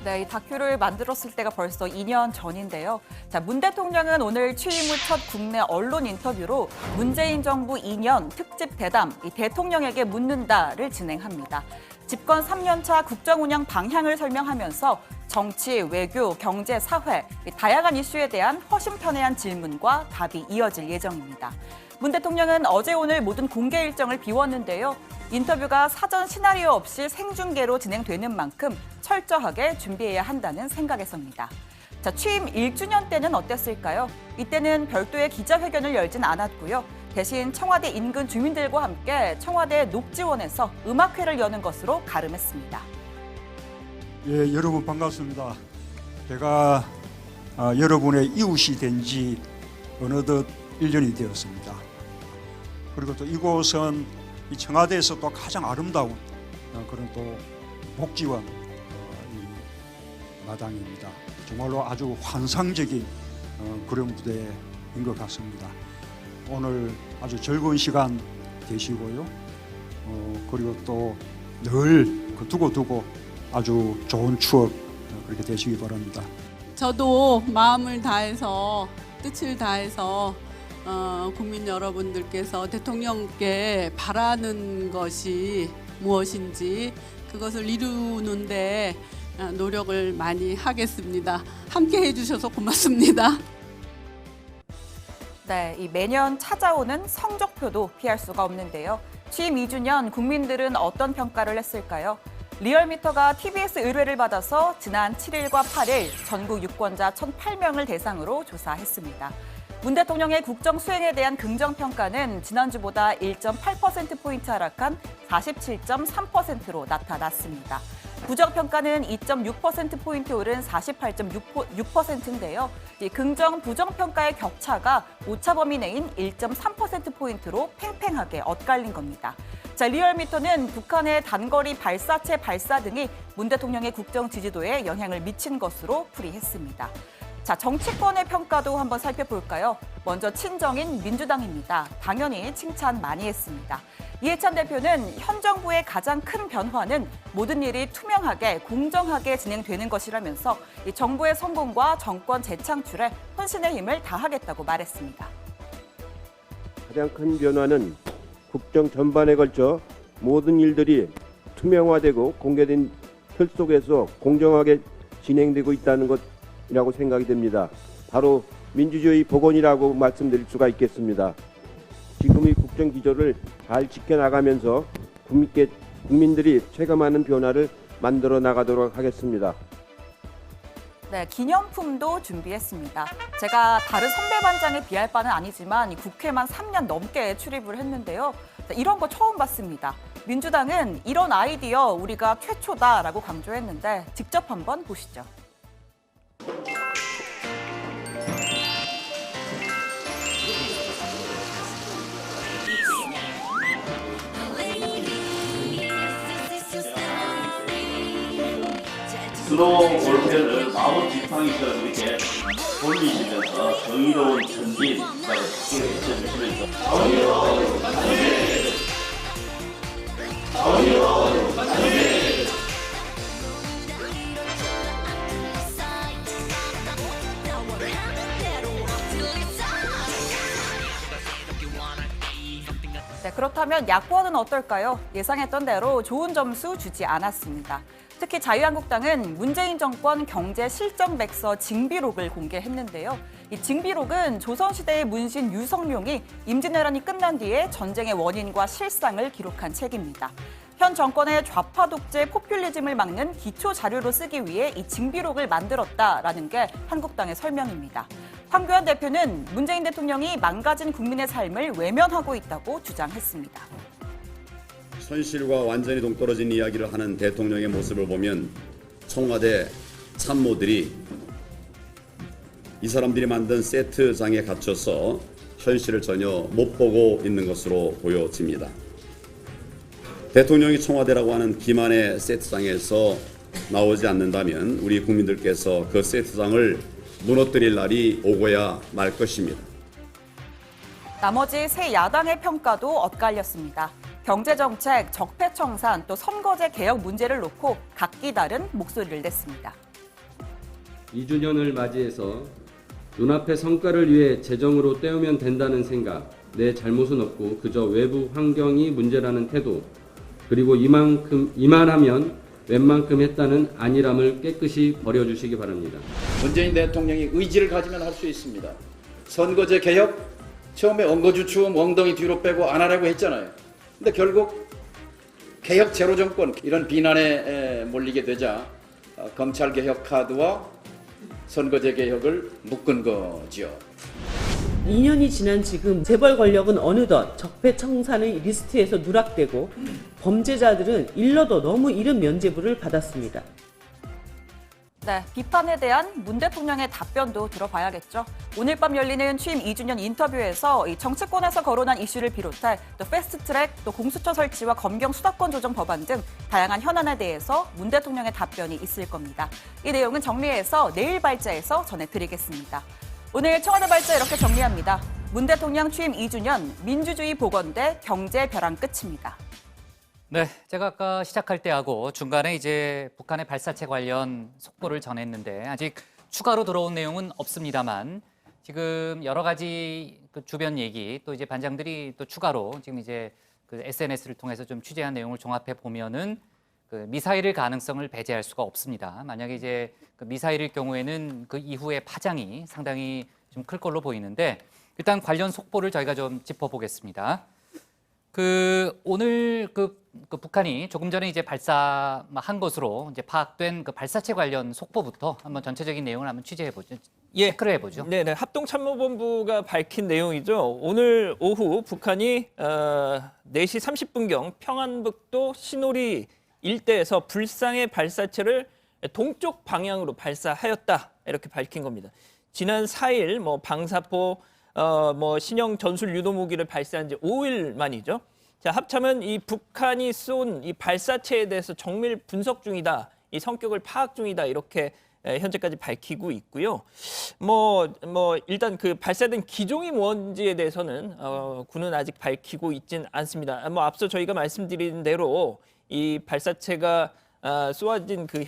네, 이 다큐를 만들었을 때가 벌써 2년 전인데요. 자, 문 대통령은 오늘 취임 후 첫 국내 언론 인터뷰로 문재인 정부 2년 특집 대담, 이 대통령에게 묻는다를 진행합니다. 집권 3년차 국정 운영 방향을 설명하면서 정치, 외교, 경제, 사회, 다양한 이슈에 대한 허심탄회한 질문과 답이 이어질 예정입니다. 문 대통령은 어제 오늘 모든 공개 일정을 비웠는데요. 인터뷰가 사전 시나리오 없이 생중계로 진행되는 만큼 철저하게 준비해야 한다는 생각에서입니다. 자, 취임 1주년 때는 어땠을까요? 이때는 별도의 기자회견을 열진 않았고요. 대신 청와대 인근 주민들과 함께 청와대 녹지원에서 음악회를 여는 것으로 가름했습니다. 예, 여러분 반갑습니다. 제가 여러분의 이웃이 된 지 어느덧 1년이 되었습니다. 그리고 또 이곳은 이 청와대에서 또 가장 아름다운 그런 또 복지원 이 마당입니다. 정말로 아주 환상적인 그런 무대인 것 같습니다. 오늘 아주 즐거운 시간 되시고요. 그리고 또 늘 두고두고 아주 좋은 추억 그렇게 되시기 바랍니다. 저도 마음을 다해서 뜻을 다해서 국민 여러분들께서 대통령께 바라는 것이 무엇인지 그것을 이루는데 노력을 많이 하겠습니다. 함께 해주셔서 고맙습니다. 네, 이 매년 찾아오는 성적표도 피할 수가 없는데요. 취임 2주년 국민들은 어떤 평가를 했을까요? 리얼미터가 TBS 의뢰를 받아서 지난 7일과 8일 전국 유권자 1,008명을 대상으로 조사했습니다. 문 대통령의 국정 수행에 대한 긍정평가는 지난주보다 1.8%포인트 하락한 47.3%로 나타났습니다. 부정평가는 2.6%포인트 오른 48.6%인데요. 이 긍정, 부정평가의 격차가 오차 범위 내인 1.3%포인트로 팽팽하게 엇갈린 겁니다. 자, 리얼미터는 북한의 단거리 발사체 발사 등이 문 대통령의 국정 지지도에 영향을 미친 것으로 풀이했습니다. 자, 정치권의 평가도 한번 살펴볼까요? 먼저 친정인 민주당입니다. 당연히 칭찬 많이 했습니다. 이해찬 대표는 현 정부의 가장 큰 변화는 모든 일이 투명하게 공정하게 진행되는 것이라면서 이 정부의 성공과 정권 재창출에 혼신의 힘을 다하겠다고 말했습니다. 가장 큰 변화는 국정 전반에 걸쳐 모든 일들이 투명화되고 공개된 틀 속에서 공정하게 진행되고 있다는 것이라고 생각이 됩니다. 바로 민주주의 복원이라고 말씀드릴 수가 있겠습니다. 지금의 국정 기조를 잘 지켜나가면서 국민들이 체감하는 변화를 만들어 나가도록 하겠습니다. 네, 기념품도 준비했습니다. 제가 다른 선배 반장에 비할 바는 아니지만 국회만 3년 넘게 출입을 했는데요. 이런 거 처음 봤습니다. 민주당은 이런 아이디어 우리가 최초다라고 강조했는데 직접 한번 보시죠. 주로 올 때는 아무 지팡이처럼 이렇게 돌리시면서 정의로운 전진, 외쳐주시면서 정의로운 전진! 정의로운 전진! 네, 그렇다면 야권은 어떨까요? 예상했던 대로 좋은 점수 주지 않았습니다. 특히 자유한국당은 문재인 정권 경제 실정 백서 징비록을 공개했는데요. 이 징비록은 조선시대의 문신 유성룡이 임진왜란이 끝난 뒤에 전쟁의 원인과 실상을 기록한 책입니다. 현 정권의 좌파 독재 포퓰리즘을 막는 기초 자료로 쓰기 위해 이 징비록을 만들었다라는 게 한국당의 설명입니다. 황교안 대표는 문재인 대통령이 망가진 국민의 삶을 외면하고 있다고 주장했습니다. 현실과 완전히 동떨어진 이야기를 하는 대통령의 모습을 보면 청와대 참모들이 이 사람들이 만든 세트장에 갇혀서 현실을 전혀 못 보고 있는 것으로 보여집니다. 대통령이 청와대라고 하는 기만의 세트장에서 나오지 않는다면 우리 국민들께서 그 세트장을 무너뜨릴 날이 오고야 말 것입니다. 나머지 세 야당의 평가도 엇갈렸습니다. 경제정책, 적폐청산, 또 선거제 개혁 문제를 놓고 각기 다른 목소리를 냈습니다. 2주년을 맞이해서 눈앞의 성과를 위해 재정으로 때우면 된다는 생각, 내 잘못은 없고 그저 외부 환경이 문제라는 태도, 그리고 이만하면 웬만큼 했다는 안일함을 깨끗이 버려주시기 바랍니다. 문재인 대통령이 의지를 가지면 할 수 있습니다. 선거제 개혁, 처음에 엉거주춤 엉덩이 뒤로 빼고 안 하라고 했잖아요. 근데 결국 개혁 제로 정권 이런 비난에 몰리게 되자 검찰 개혁 카드와 선거제 개혁을 묶은 거지요. 2년이 지난 지금 재벌 권력은 어느덧 적폐청산의 리스트에서 누락되고 범죄자들은 일러도 너무 이른 면죄부를 받았습니다. 네, 비판에 대한 문 대통령의 답변도 들어봐야겠죠. 오늘 밤 열리는 취임 2주년 인터뷰에서 이 정치권에서 거론한 이슈를 비롯해 또 패스트트랙, 또 공수처 설치와 검경 수사권 조정 법안 등 다양한 현안에 대해서 문 대통령의 답변이 있을 겁니다. 이 내용은 정리해서 내일 발제해서 전해드리겠습니다. 오늘 청와대 발제 이렇게 정리합니다. 문 대통령 취임 2주년 민주주의 복원대 경제 벼랑 끝입니다. 네, 제가 아까 시작할 때 하고 중간에 이제 북한의 발사체 관련 속보를 전했는데 아직 추가로 들어온 내용은 없습니다만 지금 여러 가지 그 주변 얘기 또 이제 반장들이 또 추가로 지금 이제 그 SNS를 통해서 좀 취재한 내용을 종합해 보면은 그 미사일일 가능성을 배제할 수가 없습니다. 만약에 이제 그 미사일일 경우에는 그 이후의 파장이 상당히 좀 클 걸로 보이는데 일단 관련 속보를 저희가 좀 짚어보겠습니다. 그 오늘 그 북한이 조금 전에 이제 발사한 것으로 이제 파악된 그 발사체 관련 속보부터 한번 전체적인 내용을 한번 취재해 보죠. 체크를 해보죠. 네네, 합동참모본부가 밝힌 내용이죠. 오늘 오후 북한이 4시 30분경 평안북도 신오리 일대에서 불상의 발사체를 동쪽 방향으로 발사하였다 이렇게 밝힌 겁니다. 지난 4일 뭐 방사포 신형 전술 유도 무기를 발사한 지 5일 만이죠. 자, 합참은 이 북한이 쏜 이 발사체에 대해서 정밀 분석 중이다, 이 성격을 파악 중이다 이렇게 현재까지 밝히고 있고요. 일단 그 발사된 기종이 뭔지에 대해서는 군은 아직 밝히고 있진 않습니다. 앞서 저희가 말씀드린 대로 이 발사체가 쏘아진 그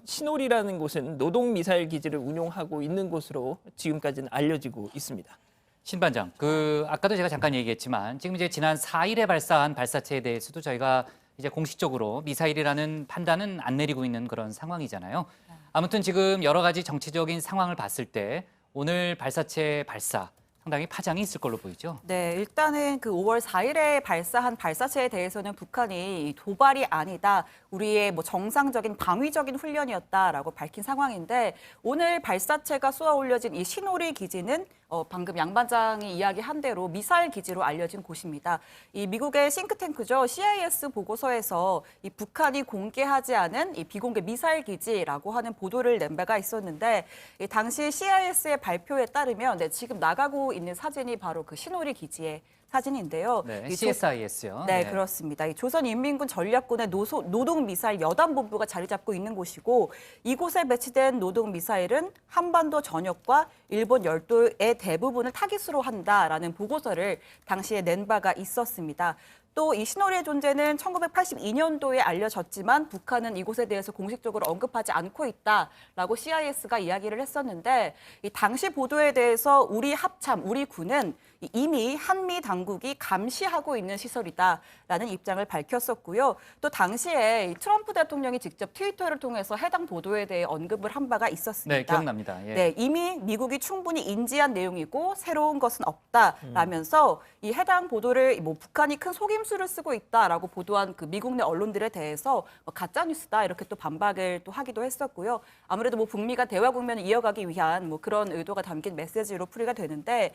신오리라는 곳은 노동 미사일 기지를 운용하고 있는 곳으로 지금까지는 알려지고 있습니다. 신 반장, 그 아까도 제가 잠깐 얘기했지만 지금 이제 지난 4일에 발사한 발사체에 대해서도 저희가 이제 공식적으로 미사일이라는 판단은 안 내리고 있는 그런 상황이잖아요. 아무튼 지금 여러 가지 정치적인 상황을 봤을 때 오늘 발사체 발사 상당히 파장이 있을 걸로 보이죠. 네, 일단은 그 5월 4일에 발사한 발사체에 대해서는 북한이 도발이 아니다, 우리의 뭐 정상적인 방위적인 훈련이었다라고 밝힌 상황인데 오늘 발사체가 쏘아 올려진 이 신오리 기지는 방금 양 반장이 이야기한 대로 미사일 기지로 알려진 곳입니다. 이 미국의 싱크탱크죠. CIS 보고서에서 이 북한이 공개하지 않은 이 비공개 미사일 기지라고 하는 보도를 낸 바가 있었는데 이 당시 CIS의 발표에 따르면 지금 나가고 있는 사진이 바로 그 신오리 기지의 사진인데요. 네, CSIS요. 네, 그렇습니다. 이 조선인민군 전략군의 노동미사일 여단본부가 자리 잡고 있는 곳이고 이곳에 배치된 노동미사일은 한반도 전역과 일본 열도의 대부분을 타깃으로 한다라는 보고서를 당시에 낸 바가 있었습니다. 또 이 신오리의 존재는 1982년도에 알려졌지만 북한은 이곳에 대해서 공식적으로 언급하지 않고 있다라고 CIS가 이야기를 했었는데 이 당시 보도에 대해서 우리 합참, 우리 군은 이미 한미 당국이 감시하고 있는 시설이다라는 입장을 밝혔었고요. 또 당시에 트럼프 대통령이 직접 트위터를 통해서 해당 보도에 대해 언급을 한 바가 있었습니다. 네, 기억납니다. 예. 네, 이미 미국이 충분히 인지한 내용이고 새로운 것은 없다라면서 이 해당 보도를 뭐 북한이 큰 속임수를 쓰고 있다라고 보도한 그 미국 내 언론들에 대해서 가짜 뉴스다 이렇게 또 반박을 또 하기도 했었고요. 아무래도 뭐 북미가 대화 국면을 이어가기 위한 뭐 그런 의도가 담긴 메시지로 풀이가 되는데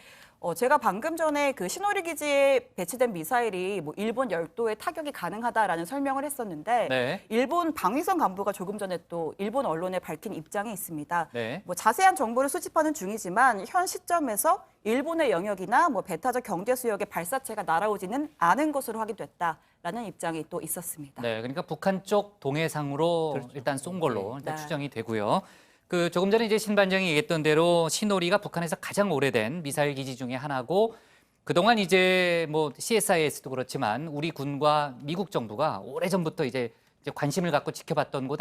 제가 방금 전에 그 신오리 기지에 배치된 미사일이 뭐 일본 열도에 타격이 가능하다라는 설명을 했었는데 네. 일본 방위성 간부가 조금 전에 또 일본 언론에 밝힌 입장이 있습니다. 네. 뭐 자세한 정보를 수집하는 중이지만 현 시점에서 일본의 영역이나 뭐 배타적 경제 수역에 발사체가 날아오지는 않은 것으로 확인됐다라는 입장이 또 있었습니다. 네, 그러니까 북한 쪽 동해상으로 그렇죠. 일단 쏜 걸로 일단 네. 추정이 되고요. 그 조금 전에 이제 신 반장이 얘기했던 대로 신오리가 북한에서 가장 오래된 미사일 기지 중에 하나고 그동안 이제 뭐 CSIS도 그렇지만 우리 군과 미국 정부가 오래전부터 이제 관심을 갖고 지켜봤던 곳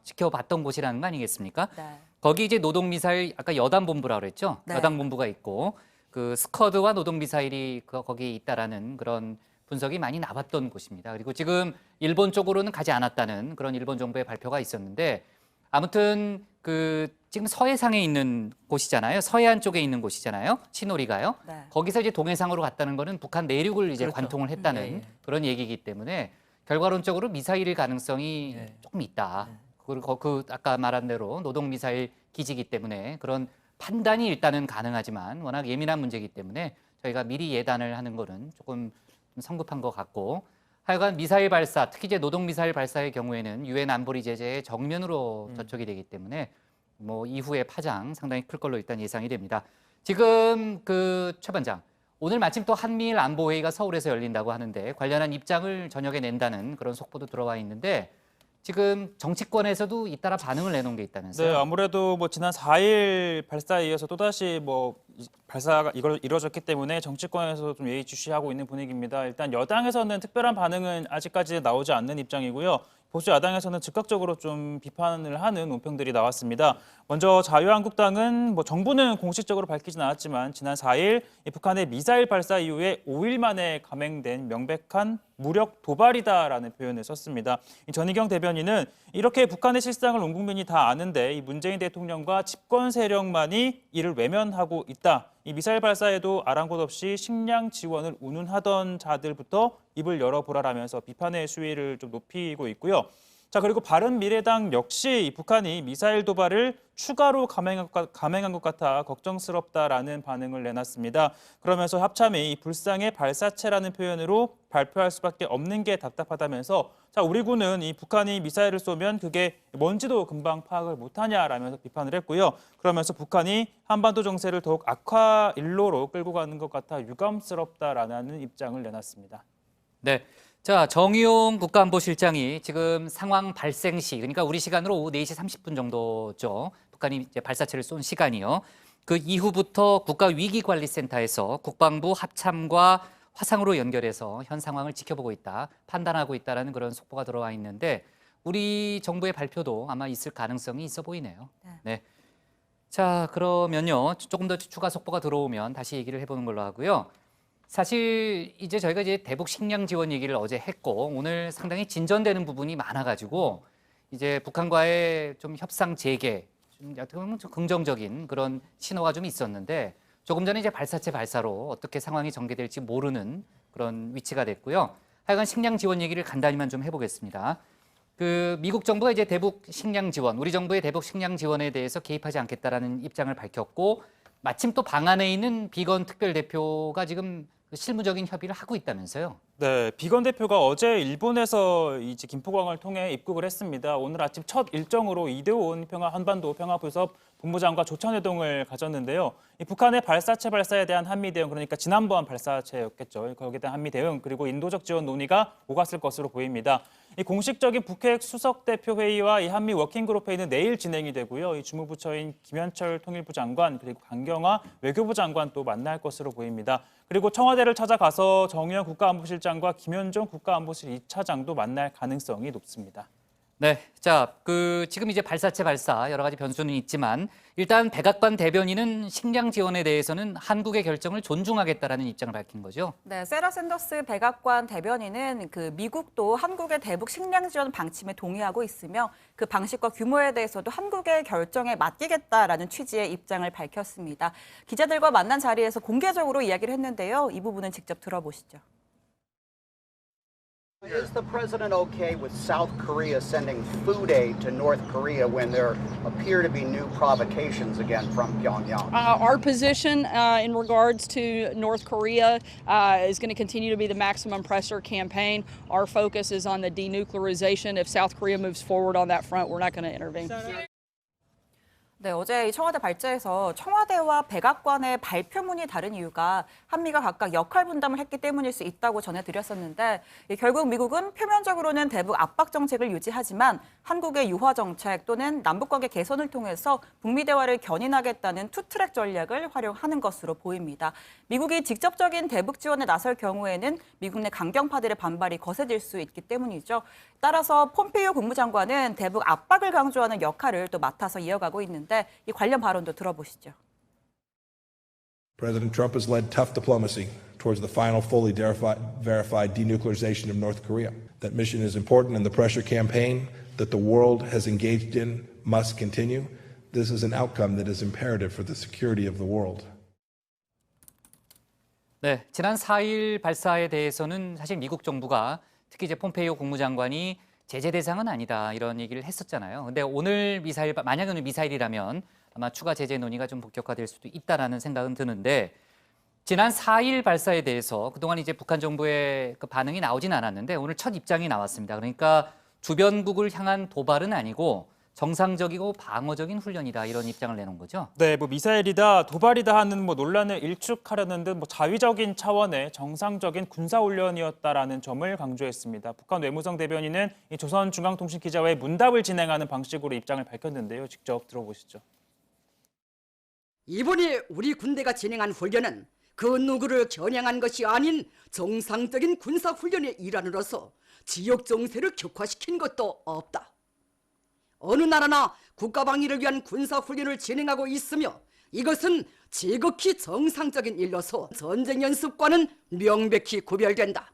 지켜봤던 곳이라는 거 아니겠습니까? 네. 거기 이제 노동미사일 아까 여단본부라고 그랬죠? 네. 여당본부가 있고 그 스커드와 노동미사일이 거기에 있다라는 그런 분석이 많이 나왔던 곳입니다. 그리고 지금 일본 쪽으로는 가지 않았다는 그런 일본 정부의 발표가 있었는데 아무튼 그 지금 서해상에 있는 곳이잖아요. 서해안 쪽에 있는 곳이잖아요. 치노리가요. 네. 거기서 이제 동해상으로 갔다는 거는 북한 내륙을 이제 그렇죠. 관통을 했다는 그런 얘기이기 때문에 결과론적으로 미사일일 가능성이 조금 있다. 그리고 그 아까 말한 대로 노동 미사일 기지이기 때문에 그런 판단이 일단은 가능하지만 워낙 예민한 문제이기 때문에 저희가 미리 예단을 하는 거는 조금 좀 성급한 것 같고 하여간 미사일 발사, 특히 이제 노동 미사일 발사의 경우에는 유엔 안보리 제재의 정면으로 저촉이 되기 때문에 뭐 이후의 파장 상당히 클 걸로 일단 예상이 됩니다. 지금 그 최 반장, 오늘 마침 또 한미일 안보회의가 서울에서 열린다고 하는데 관련한 입장을 저녁에 낸다는 그런 속보도 들어와 있는데 지금 정치권에서도 잇따라 반응을 내놓은 게 있다면서요? 네, 아무래도 뭐 지난 4일 발사에 이어서 또다시 뭐 발사가 이루어졌기 때문에 정치권에서 좀 예의주시하고 있는 분위기입니다. 일단 여당에서는 특별한 반응은 아직까지 나오지 않는 입장이고요. 보수 야당에서는 즉각적으로 좀 비판을 하는 논평들이 나왔습니다. 먼저 자유한국당은 뭐 정부는 공식적으로 밝히진 않았지만 지난 4일 북한의 미사일 발사 이후에 5일 만에 감행된 명백한 무력 도발이다라는 표현을 썼습니다. 전희경 대변인은 이렇게 북한의 실상을 온 국민이 다 아는데 이 문재인 대통령과 집권 세력만이 이를 외면하고 있다. 이 미사일 발사에도 아랑곳 없이 식량 지원을 운운하던 자들부터 입을 열어보라라면서 비판의 수위를 좀 높이고 있고요. 자, 그리고 바른미래당 역시 북한이 미사일 도발을 추가로 감행한 것 같아 걱정스럽다라는 반응을 내놨습니다. 그러면서 합참이 이 불상의 발사체라는 표현으로 발표할 수밖에 없는 게 답답하다면서 자, 우리 군은 이 북한이 미사일을 쏘면 그게 뭔지도 금방 파악을 못하냐라면서 비판을 했고요. 그러면서 북한이 한반도 정세를 더욱 악화 일로로 끌고 가는 것 같아 유감스럽다라는 입장을 내놨습니다. 네. 자, 정의용 국가안보실장이 지금 상황 발생 시, 그러니까 우리 시간으로 오후 4시 30분 정도죠. 북한이 이제 발사체를 쏜 시간이요. 그 이후부터 국가위기관리센터에서 국방부 합참과 화상으로 연결해서 현 상황을 지켜보고 있다, 판단하고 있다라는 그런 속보가 들어와 있는데 우리 정부의 발표도 아마 있을 가능성이 있어 보이네요. 네. 자, 그러면요. 조금 더 추가 속보가 들어오면 다시 얘기를 해보는 걸로 하고요. 사실 이제 저희가 이제 대북 식량 지원 얘기를 어제 했고 오늘 상당히 진전되는 부분이 많아가지고 이제 북한과의 좀 협상 재개, 좀 어떻게 보면 좀 긍정적인 그런 신호가 좀 있었는데 조금 전에 이제 발사체 발사로 어떻게 상황이 전개될지 모르는 그런 위치가 됐고요. 하여간 식량 지원 얘기를 간단히만 좀 해보겠습니다. 그 미국 정부가 이제 대북 식량 지원, 우리 정부의 대북 식량 지원에 대해서 개입하지 않겠다라는 입장을 밝혔고 마침 또 방안에 있는 비건 특별 대표가 지금 실무적인 협의를 하고 있다면서요? 네, 비건 대표가 어제 일본에서 이제 김포공항을 통해 입국을 했습니다. 오늘 아침 첫 일정으로 이대훈 한반도 평화부섭 본부장과 조찬회동을 가졌는데요. 이 북한의 발사체 발사에 대한 한미 대응, 그러니까 지난번 발사체였겠죠. 거기에 대한 한미 대응 그리고 인도적 지원 논의가 오갔을 것으로 보입니다. 이 공식적인 북핵 수석 대표 회의와 이 한미 워킹그룹 회의는 내일 진행이 되고요. 이 주무부처인 김현철 통일부 장관 그리고 강경화 외교부 장관 또 만날 것으로 보입니다. 그리고 청와대를 찾아가서 정의연 국가안보실장과 김현종 국가안보실 2차장도 만날 가능성이 높습니다. 네, 자, 지금 이제 발사체 발사 여러 가지 변수는 있지만 일단 백악관 대변인은 식량 지원에 대해서는 한국의 결정을 존중하겠다라는 입장을 밝힌 거죠. 네, 세라 샌더스 백악관 대변인은 미국도 한국의 대북 식량 지원 방침에 동의하고 있으며 그 방식과 규모에 대해서도 한국의 결정에 맡기겠다라는 취지의 입장을 밝혔습니다. 기자들과 만난 자리에서 공개적으로 이야기를 했는데요. 이 부분은 직접 들어보시죠. Is the president okay with South Korea sending food aid to North Korea when there appear to be new provocations again from Pyongyang? Our position in regards to North Korea is going to continue to be the maximum pressure campaign. Our focus is on the denuclearization. If South Korea moves forward on that front, we're not going to intervene. 네, 어제 청와대 발제에서 청와대와 백악관의 발표문이 다른 이유가 한미가 각각 역할 분담을 했기 때문일 수 있다고 전해드렸었는데 결국 미국은 표면적으로는 대북 압박 정책을 유지하지만 한국의 유화 정책 또는 남북관계 개선을 통해서 북미 대화를 견인하겠다는 투트랙 전략을 활용하는 것으로 보입니다. 미국이 직접적인 대북 지원에 나설 경우에는 미국 내 강경파들의 반발이 거세질 수 있기 때문이죠. 따라서 폼페이오 국무장관은 대북 압박을 강조하는 역할을 또 맡아서 이어가고 있는데 있는데 이 관련 발언도 들어보시죠. President Trump has led tough diplomacy towards the final fully verified denuclearization of North Korea. That mission is important, and the pressure campaign that the world has engaged in must continue. This is an outcome that is imperative for the security of the world. 네, 지난 4일 발사에 대해서는 사실 미국 정부가 특히 이제 폼페이오 국무장관이 제재 대상은 아니다 이런 얘기를 했었잖아요. 근데 오늘 미사일, 만약에 오늘 미사일이라면 아마 추가 제재 논의가 좀 본격화될 수도 있다라는 생각은 드는데 지난 4일 발사에 대해서 그동안 이제 북한 정부의 그 반응이 나오진 않았는데 오늘 첫 입장이 나왔습니다. 그러니까 주변국을 향한 도발은 아니고 정상적이고 방어적인 훈련이다 이런 입장을 내놓은 거죠. 네, 미사일이다, 도발이다 하는 논란을 일축하려는 듯 자위적인 차원의 정상적인 군사훈련이었다라는 점을 강조했습니다. 북한 외무성 대변인은 이 조선중앙통신기자회의 문답을 진행하는 방식으로 입장을 밝혔는데요. 직접 들어보시죠. 이번에 우리 군대가 진행한 훈련은 그 누구를 겨냥한 것이 아닌 정상적인 군사훈련의 일환으로서 지역 정세를 격화시킨 것도 없다. 어느 나라나 국가방위를 위한 군사훈련을 진행하고 있으며 이것은 지극히 정상적인 일로서 전쟁 연습과는 명백히 구별된다.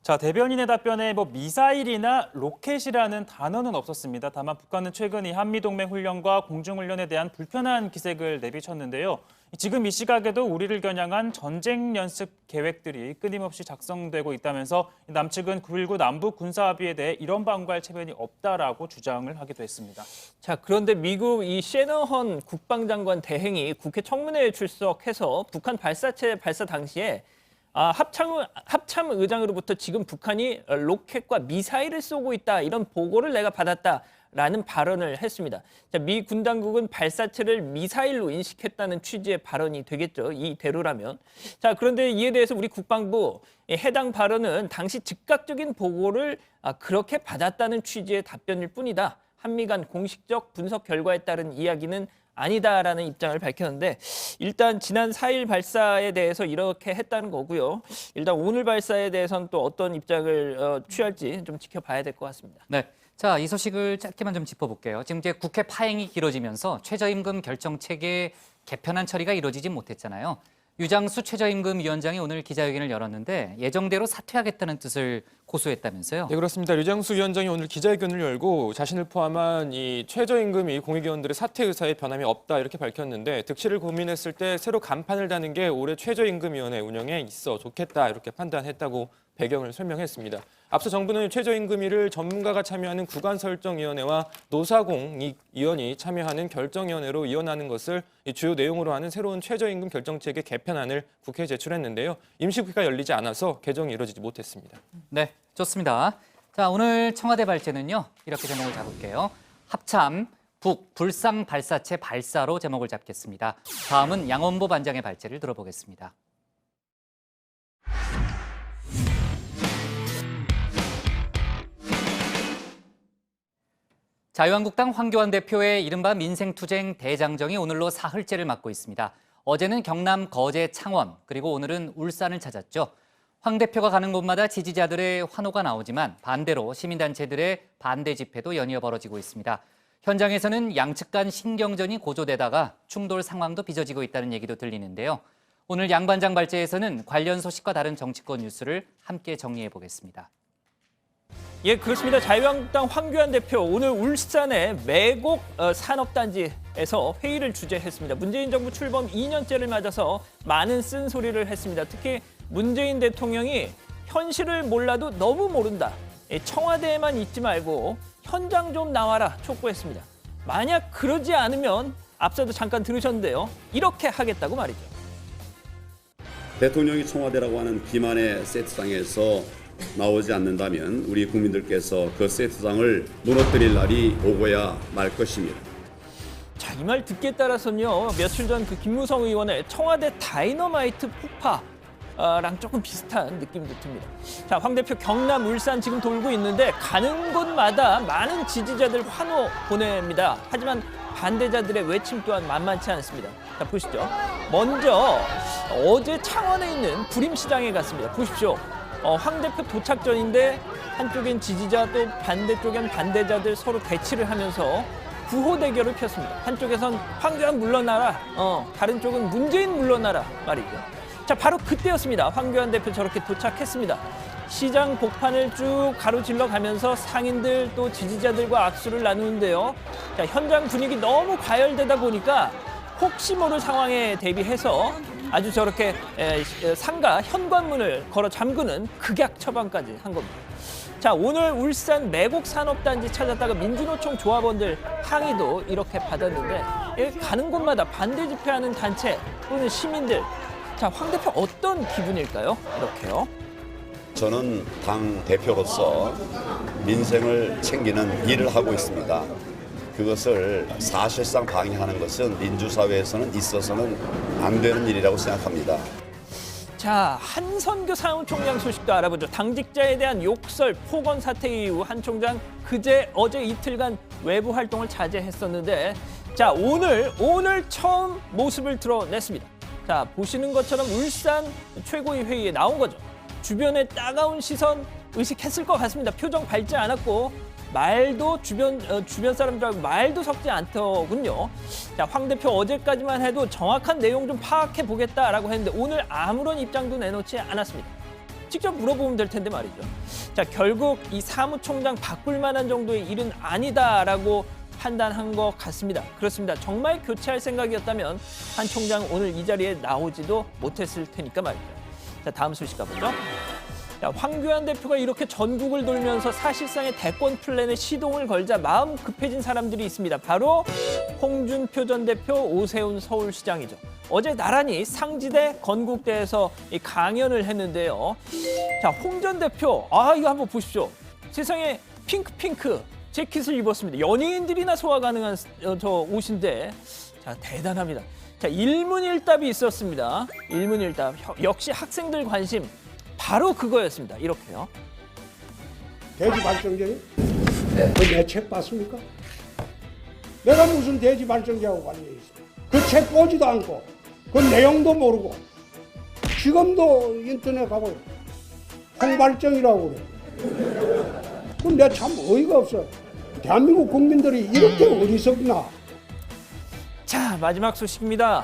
자, 대변인의 답변에 미사일이나 로켓이라는 단어는 없었습니다. 다만 북한은 최근 이 한미동맹 훈련과 공중훈련에 대한 불편한 기색을 내비쳤는데요. 지금 이 시각에도 우리를 겨냥한 전쟁 연습 계획들이 끊임없이 작성되고 있다면서 남측은 9.19 남북 군사합의에 대해 이런 방구할 체면이 없다라고 주장을 하기도 했습니다. 자, 그런데 미국 이 셰너헌 국방장관 대행이 국회 청문회에 출석해서 북한 발사체 발사 당시에 합참 의장으로부터 지금 북한이 로켓과 미사일을 쏘고 있다 이런 보고를 내가 받았다라는 발언을 했습니다. 자, 미 군 당국은 발사체를 미사일로 인식했다는 취지의 발언이 되겠죠. 이대로라면. 자, 그런데 이에 대해서 우리 국방부 해당 발언은 당시 즉각적인 보고를 그렇게 받았다는 취지의 답변일 뿐이다. 한미 간 공식적 분석 결과에 따른 이야기는 아니다라는 입장을 밝혔는데 일단 지난 4일 발사에 대해서 이렇게 했다는 거고요. 일단 오늘 발사에 대해서는 또 어떤 입장을 취할지 좀 지켜봐야 될 것 같습니다. 네, 자, 이 소식을 짧게만 좀 짚어볼게요. 지금 이제 국회 파행이 길어지면서 최저임금 결정 체계 개편안 처리가 이루어지지 못했잖아요. 유장수 최저임금위원장이 오늘 기자회견을 열었는데 예정대로 사퇴하겠다는 뜻을 고수했다면서요? 네, 그렇습니다. 유장수 위원장이 오늘 기자회견을 열고 자신을 포함한 이 최저임금이 공익위원들의 사퇴 의사에 변함이 없다 이렇게 밝혔는데 득실을 고민했을 때 새로 간판을 다는 게 올해 최저임금위원회 운영에 있어 좋겠다 이렇게 판단했다고 배경을 설명했습니다. 앞서 정부는 최저임금위를 전문가가 참여하는 구간설정위원회와 노사공익위원이 참여하는 결정위원회로 이원하는 것을 주요 내용으로 하는 새로운 최저임금 결정체계 개편안을 국회에 제출했는데요. 임시국회가 열리지 않아서 개정이 이루어지지 못했습니다. 네, 좋습니다. 자, 오늘 청와대 발제는요. 이렇게 제목을 잡을게요. 합참, 북, 불상 발사체 발사로 제목을 잡겠습니다. 다음은 양원보 반장의 발제를 들어보겠습니다. 자유한국당 황교안 대표의 이른바 민생투쟁 대장정이 오늘로 사흘째를 맞고 있습니다. 어제는 경남 거제 창원, 그리고 오늘은 울산을 찾았죠. 황 대표가 가는 곳마다 지지자들의 환호가 나오지만 반대로 시민단체들의 반대 집회도 연이어 벌어지고 있습니다. 현장에서는 양측 간 신경전이 고조되다가 충돌 상황도 빚어지고 있다는 얘기도 들리는데요. 오늘 양 반장 발제에서는 관련 소식과 다른 정치권 뉴스를 함께 정리해 보겠습니다. 예, 그렇습니다. 자유한국당 황교안 대표 오늘 울산의 매곡 산업단지에서 회의를 주재했습니다. 문재인 정부 출범 2년째를 맞아서 많은 쓴소리를 했습니다. 특히 문재인 대통령이 현실을 몰라도 너무 모른다. 청와대에만 있지 말고 현장 좀 나와라 촉구했습니다. 만약 그러지 않으면 앞서도 잠깐 들으셨는데요. 이렇게 하겠다고 말이죠. 대통령이 청와대라고 하는 기만의 세트상에서 나오지 않는다면 우리 국민들께서 그 세트장을 무너뜨릴 날이 오고야 말 것입니다. 자, 이 말 듣기에 따라서는요. 며칠 전 그 김무성 의원의 청와대 다이너마이트 폭파랑 조금 비슷한 느낌도 듭니다. 자, 황 대표 경남, 울산 지금 돌고 있는데 가는 곳마다 많은 지지자들 환호 보냅니다. 하지만 반대자들의 외침 또한 만만치 않습니다. 자, 보시죠. 먼저 어제 창원에 있는 부림시장에 갔습니다. 보십시오. 황 대표 도착 전인데 한쪽엔 지지자 또 반대쪽엔 반대자들 서로 대치를 하면서 구호 대결을 폈습니다. 한쪽에선 황교안 물러나라, 다른 쪽은 문재인 물러나라 말이죠. 자, 바로 그때였습니다. 황교안 대표 저렇게 도착했습니다. 시장 복판을 쭉 가로질러 가면서 상인들 또 지지자들과 악수를 나누는데요. 자, 현장 분위기 너무 과열되다 보니까 혹시 모를 상황에 대비해서 아주 저렇게 상가 현관문을 걸어 잠그는 극약 처방까지 한 겁니다. 자, 오늘 울산 매곡산업단지 찾았다가 민주노총 조합원들 항의도 이렇게 받았는데 가는 곳마다 반대 집회하는 단체 또는 시민들, 자, 황 대표 어떤 기분일까요? 이렇게요. 저는 당 대표로서 민생을 챙기는 일을 하고 있습니다. 그것을 사실상 방해하는 것은 민주사회에서는 있어서는 안 되는 일이라고 생각합니다. 자, 한선교 사무총장 소식도 알아보죠. 당직자에 대한 욕설, 폭언 사태 이후 한 총장 어제 이틀간 외부 활동을 자제했었는데, 자, 오늘 처음 모습을 드러냈습니다. 자, 보시는 것처럼 울산 최고위 회의에 나온 거죠. 주변의 따가운 시선 의식했을 것 같습니다. 표정 밝지 않았고 말도 주변 사람들하고 말도 섞지 않더군요. 자, 황 대표 어제까지만 해도 정확한 내용 좀 파악해 보겠다라고 했는데 오늘 아무런 입장도 내놓지 않았습니다. 직접 물어보면 될 텐데 말이죠. 자, 결국 이 사무총장 바꿀 만한 정도의 일은 아니다라고 판단한 것 같습니다. 그렇습니다. 정말 교체할 생각이었다면 한 총장 오늘 이 자리에 나오지도 못했을 테니까 말이죠. 자, 다음 소식 가보죠. 자, 황교안 대표가 이렇게 전국을 돌면서 사실상의 대권 플랜에 시동을 걸자 마음 급해진 사람들이 있습니다. 바로 홍준표 전 대표, 오세훈 서울시장이죠. 어제 나란히 상지대 건국대에서 이 강연을 했는데요. 자, 홍 전 대표, 이거 한번 보십시오. 세상에 핑크 재킷을 입었습니다. 연예인들이나 소화 가능한 저 옷인데, 자, 대단합니다. 자, 일문일답이 있었습니다. 일문일답. 역시 학생들 관심 바로 그거였습니다. 이렇게요. 대지 발전기요? 네. 내 책 봤습니까? 내가 무슨 대지 발전기하고 관련이 있어? 그 책 보지도 않고 그 내용도 모르고 지금도 인터넷 가고 홍발정이라고 그래. 그건 내가 참 어이가 없어. 대한민국 국민들이 이렇게 어리석나? 자, 마지막 소식입니다.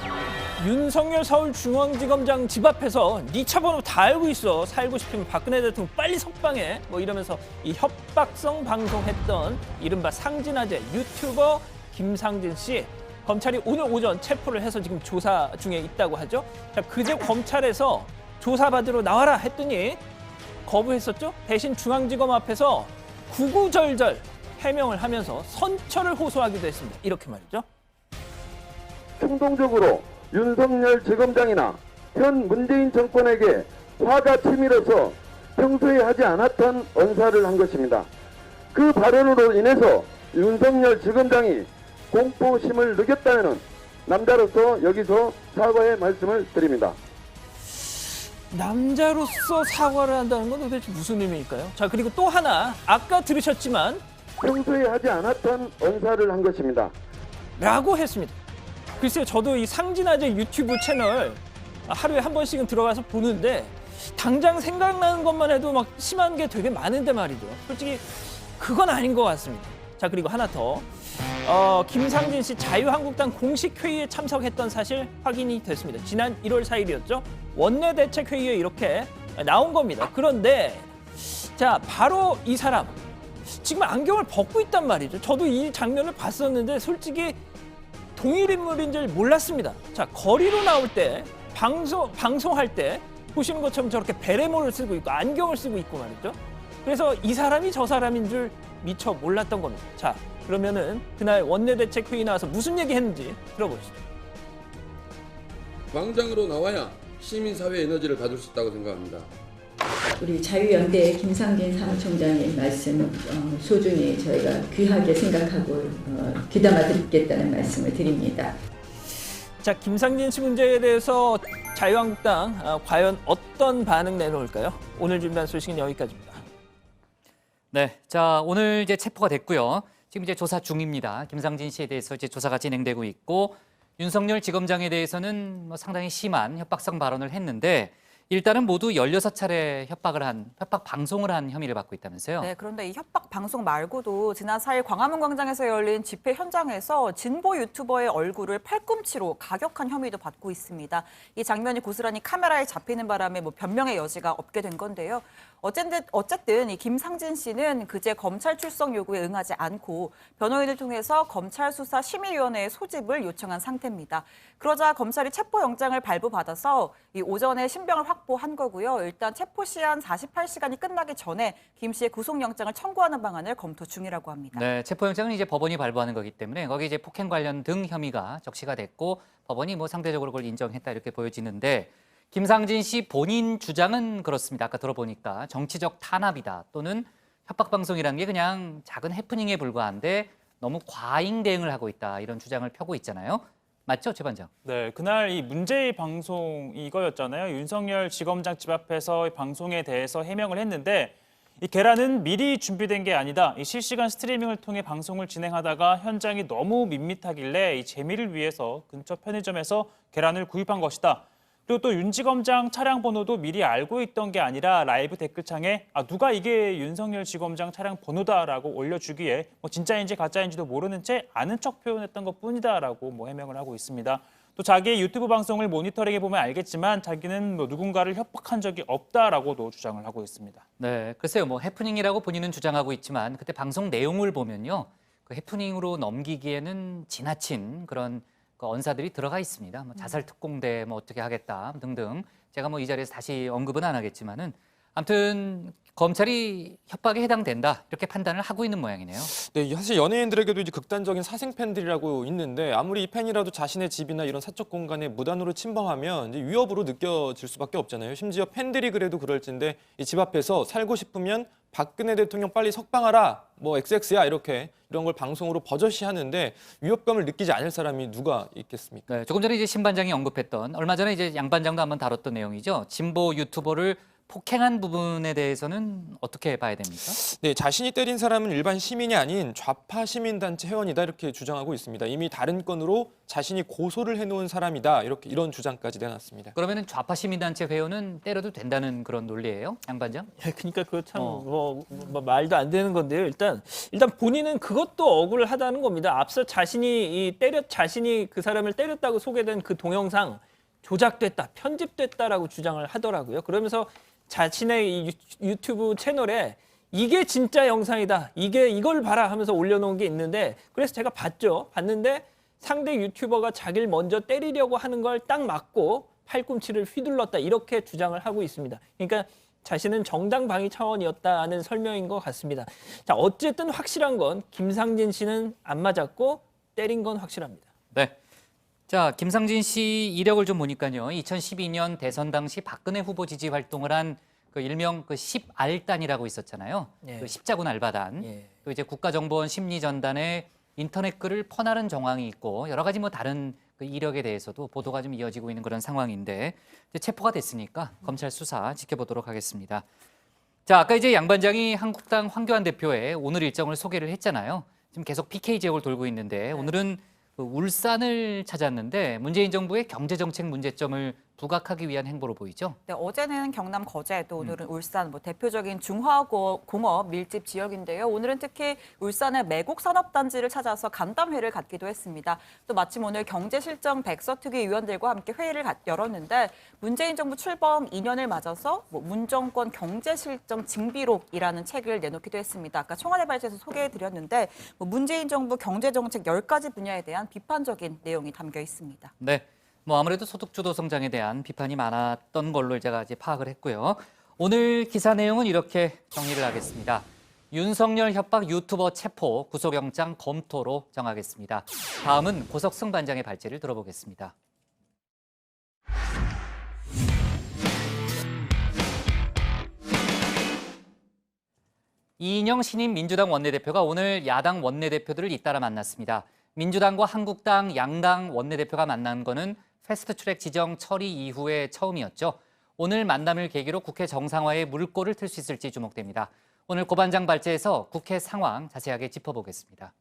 윤석열 서울중앙지검장 집 앞에서 네 차 번호 다 알고 있어. 살고 싶으면 박근혜 대통령 빨리 석방해. 뭐 이러면서 이 협박성 방송했던 이른바 상진아재 유튜버 김상진 씨. 검찰이 오늘 오전 체포를 해서 지금 조사 중에 있다고 하죠. 자, 그제 검찰에서 조사받으러 나와라 했더니 거부했었죠. 대신 중앙지검 앞에서 구구절절 해명을 하면서 선처를 호소하기도 했습니다. 이렇게 말이죠. 충동적으로 윤석열 지검장이나 현 문재인 정권에게 화가 치밀어서 평소에 하지 않았던 언사를 한 것입니다. 그 발언으로 인해서 윤석열 지검장이 공포심을 느꼈다면 남자로서 여기서 사과의 말씀을 드립니다. 남자로서 사과를 한다는 건 도대체 무슨 의미일까요? 자, 그리고 또 하나 아까 들으셨지만 평소에 하지 않았던 언사를 한 것입니다. 라고 했습니다. 글쎄요, 저도 이 상진아재 유튜브 채널 하루에 한 번씩은 들어가서 보는데 당장 생각나는 것만 해도 막 심한 게 되게 많은데 말이죠. 솔직히 그건 아닌 것 같습니다. 자, 그리고 하나 더. 김상진 씨 자유한국당 공식 회의에 참석했던 사실 확인이 됐습니다. 지난 1월 4일이었죠. 원내대책회의에 이렇게 나온 겁니다. 그런데 자, 바로 이 사람 지금 안경을 벗고 있단 말이죠. 저도 이 장면을 봤었는데 솔직히 동일 인물인 줄 몰랐습니다. 자, 거리로 나올 때 방송할 때 보시는 것처럼 저렇게 베레모를 쓰고 있고 안경을 쓰고 있고 말이죠. 그래서 이 사람이 저 사람인 줄 미처 몰랐던 겁니다. 자, 그러면은 그날 원내대책회의 나와서 무슨 얘기 했는지 들어보시죠. 광장으로 나와야 시민사회 에너지를 받을 수 있다고 생각합니다. 우리 자유연대의 김상진 사무총장의 말씀 소중히 저희가 귀하게 생각하고 귀담아 듣겠다는 말씀을 드립니다. 자, 김상진 씨 문제에 대해서 자유한국당 과연 어떤 반응 내놓을까요? 오늘 준비한 소식은 여기까지입니다. 네, 자, 오늘 이제 체포가 됐고요. 지금 이제 조사 중입니다. 김상진 씨에 대해서 이제 조사가 진행되고 있고 윤석열 지검장에 대해서는 뭐 상당히 심한 협박성 발언을 했는데 일단은 모두 16차례 협박 방송을 한 혐의를 받고 있다면서요? 네, 그런데 이 협박 방송 말고도 지난 4일 광화문 광장에서 열린 집회 현장에서 진보 유튜버의 얼굴을 팔꿈치로 가격한 혐의도 받고 있습니다. 이 장면이 고스란히 카메라에 잡히는 바람에 변명의 여지가 없게 된 건데요. 어쨌든 이 김상진 씨는 그제 검찰 출석 요구에 응하지 않고 변호인을 통해서 검찰 수사 심의위원회의 소집을 요청한 상태입니다. 그러자 검찰이 체포영장을 발부받아서 이 오전에 신병을 확보한 거고요. 일단 체포 시한 48시간이 끝나기 전에 김 씨의 구속영장을 청구하는 방안을 검토 중이라고 합니다. 네, 체포영장은 이제 법원이 발부하는 거기 때문에 거기 이제 폭행 관련 등 혐의가 적시가 됐고 법원이 상대적으로 그걸 인정했다 이렇게 보여지는데 김상진 씨 본인 주장은 그렇습니다. 아까 들어보니까 정치적 탄압이다 또는 협박방송이라는 게 그냥 작은 해프닝에 불과한데 너무 과잉 대응을 하고 있다 이런 주장을 펴고 있잖아요. 맞죠, 최반장? 네, 그날 이 문제의 방송이 이거였잖아요. 윤석열 지검장 집 앞에서 이 방송에 대해서 해명을 했는데 이 계란은 미리 준비된 게 아니다. 이 실시간 스트리밍을 통해 방송을 진행하다가 현장이 너무 밋밋하길래 이 재미를 위해서 근처 편의점에서 계란을 구입한 것이다. 그리고 또 윤지검장 차량 번호도 미리 알고 있던 게 아니라 라이브 댓글창에 누가 이게 윤석열 지검장 차량 번호다라고 올려주기에 진짜인지 가짜인지도 모르는 채 아는 척 표현했던 것뿐이다라고 해명을 하고 있습니다. 또 자기의 유튜브 방송을 모니터링해보면 알겠지만 자기는 누군가를 협박한 적이 없다라고도 주장을 하고 있습니다. 네, 글쎄요. 해프닝이라고 본인은 주장하고 있지만 그때 방송 내용을 보면요. 그 해프닝으로 넘기기에는 지나친 그런 언사들이 들어가 있습니다. 자살 특공대 어떻게 하겠다 등등. 제가 이 자리에서 다시 언급은 안 하겠지만은 아무튼 검찰이 협박에 해당된다 이렇게 판단을 하고 있는 모양이네요. 네, 사실 연예인들에게도 이제 극단적인 사생 팬들이라고 있는데 아무리 이 팬이라도 자신의 집이나 이런 사적 공간에 무단으로 침범하면 이제 위협으로 느껴질 수밖에 없잖아요. 심지어 팬들이 그래도 그럴진데 이 집 앞에서 살고 싶으면 박근혜 대통령 빨리 석방하라, XX야 이런 걸 방송으로 버젓이 하는데 위협감을 느끼지 않을 사람이 누가 있겠습니까? 네, 조금 전에 이제 신 반장이 언급했던 얼마 전에 이제 양 반장도 한번 다뤘던 내용이죠. 진보 유튜버를 폭행한 부분에 대해서는 어떻게 봐야 됩니까? 네, 자신이 때린 사람은 일반 시민이 아닌 좌파 시민단체 회원이다 이렇게 주장하고 있습니다. 이미 다른 건으로 자신이 고소를 해놓은 사람이다 이런 주장까지 내놨습니다. 그러면은 좌파 시민단체 회원은 때려도 된다는 그런 논리예요, 양 반장? 그러니까 그거 참 말도 안 되는 건데요. 일단 본인은 그것도 억울하다는 겁니다. 앞서 자신이 그 사람을 때렸다고 소개된 그 동영상 조작됐다, 편집됐다라고 주장을 하더라고요. 그러면서 자신의 이 유튜브 채널에 이게 진짜 영상이다, 이걸 봐라 하면서 올려놓은 게 있는데 그래서 제가 봤는데 상대 유튜버가 자기를 먼저 때리려고 하는 걸 딱 맞고 팔꿈치를 휘둘렀다 이렇게 주장을 하고 있습니다. 그러니까 자신은 정당 방위 차원이었다는 설명인 것 같습니다. 자, 어쨌든 확실한 건 김상진 씨는 안 맞았고 때린 건 확실합니다. 네. 자, 김상진 씨 이력을 좀 보니까요. 2012년 대선 당시 박근혜 후보 지지 활동을 한 그 일명 10알단이라고 있었잖아요. 예. 그 십자군 알바단. 예. 또 이제 국가정보원 심리전단에 인터넷 글을 퍼나른 정황이 있고 여러 가지 다른 그 이력에 대해서도 보도가 좀 이어지고 있는 그런 상황인데 이제 체포가 됐으니까 검찰 수사 지켜보도록 하겠습니다. 자, 아까 이제 양 반장이 한국당 황교안 대표의 오늘 일정을 소개를 했잖아요. 지금 계속 PK 지역을 돌고 있는데 오늘은 울산을 찾았는데 문재인 정부의 경제정책 문제점을 부각하기 위한 행보로 보이죠? 네, 어제는 경남 거제도, 오늘은 울산, 대표적인 중화공업 밀집 지역인데요. 오늘은 특히 울산의 매곡 산업단지를 찾아서 간담회를 갖기도 했습니다. 또 마침 오늘 경제실정 백서특위 위원들과 함께 회의를 열었는데 문재인 정부 출범 2년을 맞아서 문정권 경제실정 징비록이라는 책을 내놓기도 했습니다. 아까 청와대 발제에서 소개해드렸는데 문재인 정부 경제정책 10가지 분야에 대한 비판적인 내용이 담겨 있습니다. 네. 아무래도 소득주도 성장에 대한 비판이 많았던 걸로 제가 이제 파악을 했고요. 오늘 기사 내용은 이렇게 정리를 하겠습니다. 윤석열 협박 유튜버 체포 구속영장 검토로 정하겠습니다. 다음은 고석승 반장의 발제를 들어보겠습니다. 이인영 신임 민주당 원내대표가 오늘 야당 원내대표들을 잇따라 만났습니다. 민주당과 한국당 양당 원내대표가 만난 거는 패스트트랙 지정 처리 이후에 처음이었죠. 오늘 만남을 계기로 국회 정상화에 물꼬를 틀 수 있을지 주목됩니다. 오늘 고 반장 발제에서 국회 상황 자세하게 짚어보겠습니다.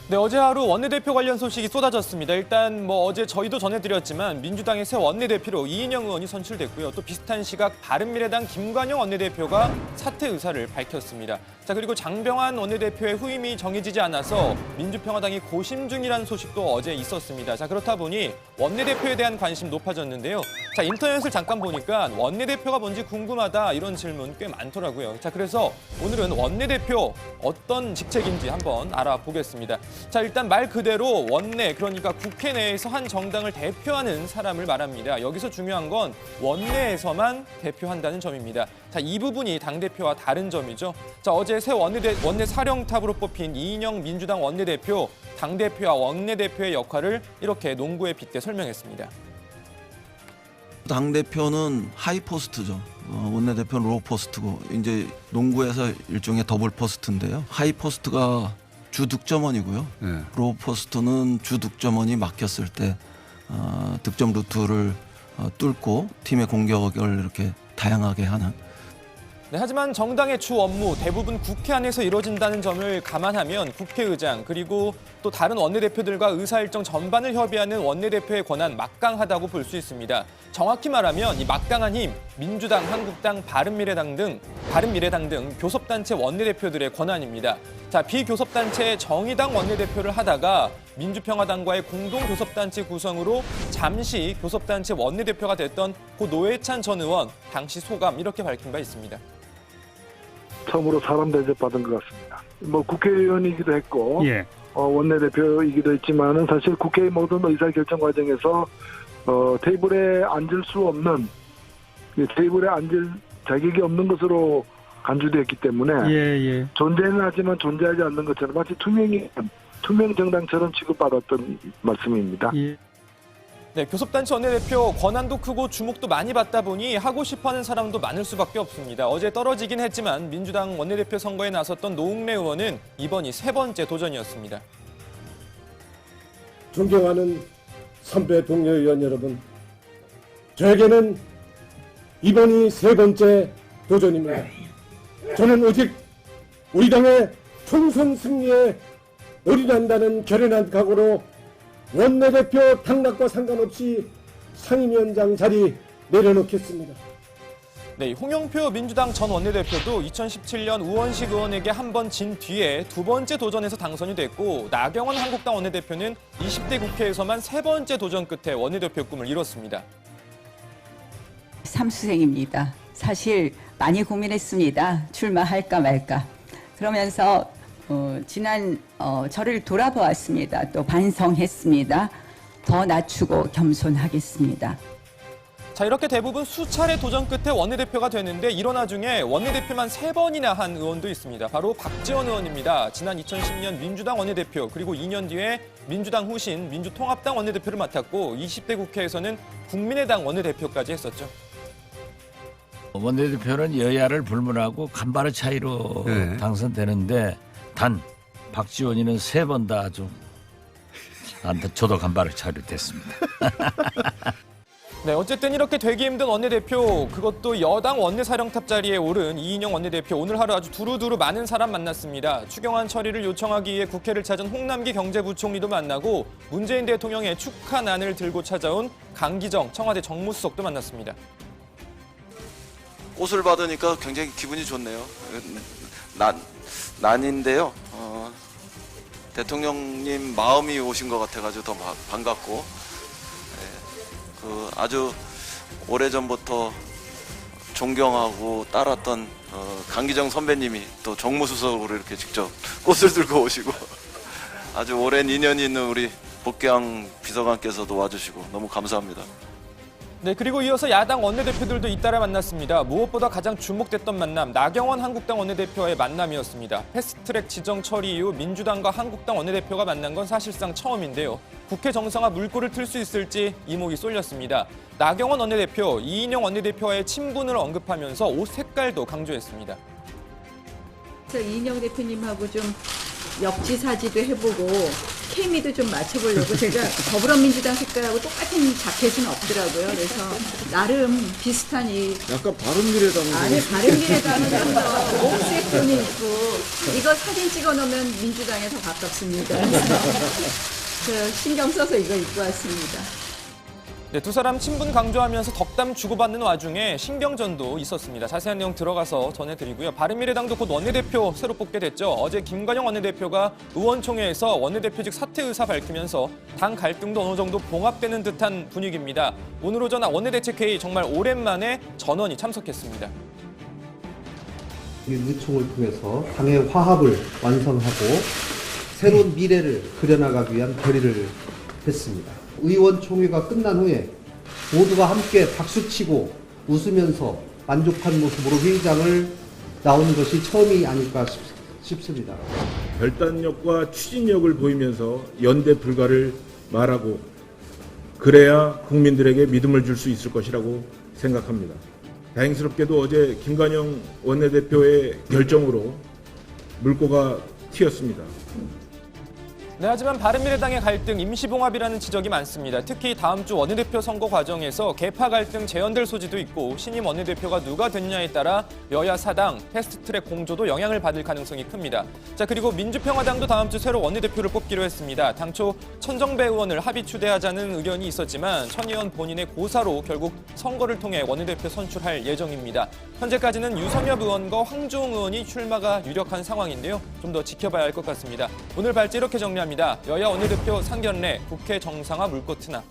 네, 어제 하루 원내대표 관련 소식이 쏟아졌습니다. 일단 어제 저희도 전해드렸지만 민주당의 새 원내대표로 이인영 의원이 선출됐고요. 또 비슷한 시각 바른미래당 김관영 원내대표가 사퇴 의사를 밝혔습니다. 자, 그리고 장병환 원내대표의 후임이 정해지지 않아서 민주평화당이 고심 중이라는 소식도 어제 있었습니다. 자, 그렇다 보니 원내대표에 대한 관심 높아졌는데요. 자, 인터넷을 잠깐 보니까 원내대표가 뭔지 궁금하다 이런 질문 꽤 많더라고요. 자, 그래서 오늘은 원내대표 어떤 직책인지 한번 알아보겠습니다. 자, 일단 말 그대로 원내, 그러니까 국회 내에서 한 정당을 대표하는 사람을 말합니다. 여기서 중요한 건 원내에서만 대표한다는 점입니다. 자, 이 부분이 당대표와 다른 점이죠. 자, 어제 새 원내 사령탑으로 뽑힌 이인영 민주당 원내대표, 당대표와 원내대표의 역할을 이렇게 농구에 빗대 설명했습니다. 당대표는 하이포스트죠. 원내대표는 로우포스트고 이제 농구에서 일종의 더블 포스트인데요. 하이포스트가 주 득점원이고요. 로우포스트는 주 득점원이 막혔을 때 득점 루트를 뚫고 팀의 공격을 이렇게 다양하게 하는. 네, 하지만 정당의 주 업무 대부분 국회 안에서 이루어진다는 점을 감안하면 국회의장 그리고 또 다른 원내대표들과 의사일정 전반을 협의하는 원내대표의 권한 막강하다고 볼 수 있습니다. 정확히 말하면 이 막강한 힘, 민주당, 한국당, 바른미래당 등 교섭단체 원내대표들의 권한입니다. 자, 비교섭단체의 정의당 원내대표를 하다가 민주평화당과의 공동교섭단체 구성으로 잠시 교섭단체 원내대표가 됐던 고 노회찬 전 의원, 당시 소감 이렇게 밝힌 바 있습니다. 처음으로 사람 대접받은 것 같습니다. 국회의원이기도 했고 원내대표이기도 했지만은 사실 국회의 모든 의사결정 과정에서 테이블에 앉을 수 없는, 테이블에 앉을 자격이 없는 것으로 간주되었기 때문에 존재는 하지만 존재하지 않는 것처럼 마치 투명 정당처럼 취급받았던 말씀입니다. 네, 교섭단체 원내대표 권한도 크고 주목도 많이 받다 보니 하고 싶어하는 사람도 많을 수밖에 없습니다. 어제 떨어지긴 했지만 민주당 원내대표 선거에 나섰던 노웅래 의원은 이번이 3번째 도전이었습니다. 존경하는 선배 동료 의원 여러분, 저에게는 이번이 3번째 도전입니다. 저는 오직 우리 당의 총선 승리에 올인한다는 결연한 각오로 원내대표 당락과 상관없이 상임위원장 자리 내려놓겠습니다. 네, 홍영표 민주당 전 원내대표도 2017년 우원식 의원에게 한 번 진 뒤에 2번째 도전에서 당선이 됐고 나경원 한국당 원내대표는 20대 국회에서만 3번째 도전 끝에 원내대표 꿈을 이뤘습니다. 삼수생입니다. 사실 많이 고민했습니다. 출마할까 말까. 그러면서 지난 저를 돌아보았습니다. 또 반성했습니다. 더 낮추고 겸손하겠습니다. 자, 이렇게 대부분 수차례 도전 끝에 원내대표가 되는데 이런 와중에 원내대표만 3번이나 한 의원도 있습니다. 바로 박지원 의원입니다. 지난 2010년 민주당 원내대표 그리고 2년 뒤에 민주당 후신 민주통합당 원내대표를 맡았고 20대 국회에서는 국민의당 원내대표까지 했었죠. 원내대표는 여야를 불문하고 간발의 차이로 당선되는데 단 박지원이는 3번 다 좀 저도 간발의 차이로 됐습니다. 네, 어쨌든 이렇게 되기 힘든 원내대표, 그것도 여당 원내사령탑 자리에 오른 이인영 원내대표, 오늘 하루 아주 두루두루 많은 사람 만났습니다. 추경안 처리를 요청하기 위해 국회를 찾은 홍남기 경제부총리도 만나고 문재인 대통령의 축하난을 들고 찾아온 강기정 청와대 정무수석도 만났습니다. 꽃을 받으니까 굉장히 기분이 좋네요. 난인데요. 대통령님 마음이 오신 것 같아가지고 더 반갑고, 아주 오래전부터 존경하고 따랐던 강기정 선배님이 또 정무수석으로 이렇게 직접 꽃을 들고 오시고 아주 오랜 인연이 있는 우리 복귀왕 비서관께서도 와주시고 너무 감사합니다. 네, 그리고 이어서 야당 원내대표들도 잇따라 만났습니다. 무엇보다 가장 주목됐던 만남, 나경원 한국당 원내대표와의 만남이었습니다. 패스트트랙 지정 처리 이후 민주당과 한국당 원내대표가 만난 건 사실상 처음인데요. 국회 정상화 물꼬를 틀 수 있을지 이목이 쏠렸습니다. 나경원 원내대표, 이인영 원내대표와의 친분을 언급하면서 옷 색깔도 강조했습니다. 이인영 대표님하고 좀 역지사지도 해보고 케미도 좀 맞춰보려고 제가 더불어민주당 색깔하고 똑같은 자켓은 없더라고요. 그래서 나름 비슷한 이 약간 바른미래당. 아니 바른미래당은 좀 더 옥색 톤이 있고 이거 사진 찍어놓으면 민주당에 더 가깝습니다. 그래서 신경 써서 이거 입고 왔습니다. 네, 두 사람 친분 강조하면서 덕담 주고받는 와중에 신경전도 있었습니다. 자세한 내용 들어가서 전해드리고요. 바른미래당도 곧 원내대표 새로 뽑게 됐죠. 어제 김관영 원내대표가 의원총회에서 원내대표직 사퇴 의사 밝히면서 당 갈등도 어느 정도 봉합되는 듯한 분위기입니다. 오늘 오전 원내대책회의 정말 오랜만에 전원이 참석했습니다. 의총을 통해서 당의 화합을 완성하고 새로운 미래를 그려나가기 위한 결의를 했습니다. 의원총회가 끝난 후에 모두가 함께 박수치고 웃으면서 만족한 모습으로 회의장을 나오는 것이 처음이 아닐까 싶습니다. 결단력과 추진력을 보이면서 연대 불가를 말하고 그래야 국민들에게 믿음을 줄 수 있을 것이라고 생각합니다. 다행스럽게도 어제 김관영 원내대표의 결정으로 물꼬가 튀었습니다. 네, 하지만 바른미래당의 갈등 임시봉합이라는 지적이 많습니다. 특히 다음 주 원내대표 선거 과정에서 계파 갈등 재현될 소지도 있고 신임 원내대표가 누가 됐냐에 따라 여야 사당 패스트트랙 공조도 영향을 받을 가능성이 큽니다. 자, 그리고 민주평화당도 다음 주 새로 원내대표를 뽑기로 했습니다. 당초 천정배 의원을 합의 추대하자는 의견이 있었지만 천 의원 본인의 고사로 결국 선거를 통해 원내대표 선출할 예정입니다. 현재까지는 유성엽 의원과 황교안 의원이 출마가 유력한 상황인데요. 좀 더 지켜봐야 할 것 같습니다. 오늘 발제 이렇게 정리합니다. 여야 원내대표 상견례, 국회 정상화 물꼬 트나.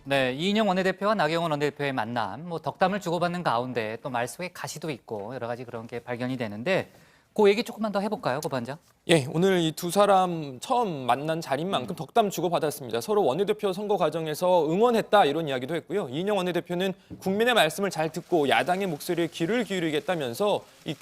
네, 이인영 원내대표와 나경원 원내대표의 만남, 덕담을 주고받는 가운데 또 말 속에 가시도 있고 여러 가지 그런 게 발견이 되는데 그 얘기 조금만 더 해볼까요, 고 반장? 예, 오늘 이 두 사람 처음 만난 자리인 만큼 덕담 주고받았습니다. 서로 원내대표 선거 과정에서 응원했다 이런 이야기도 했고요. 이인영 원내대표는 국민의 말씀을 잘 듣고 야당의 목소리에 귀를 기울이겠다면서 이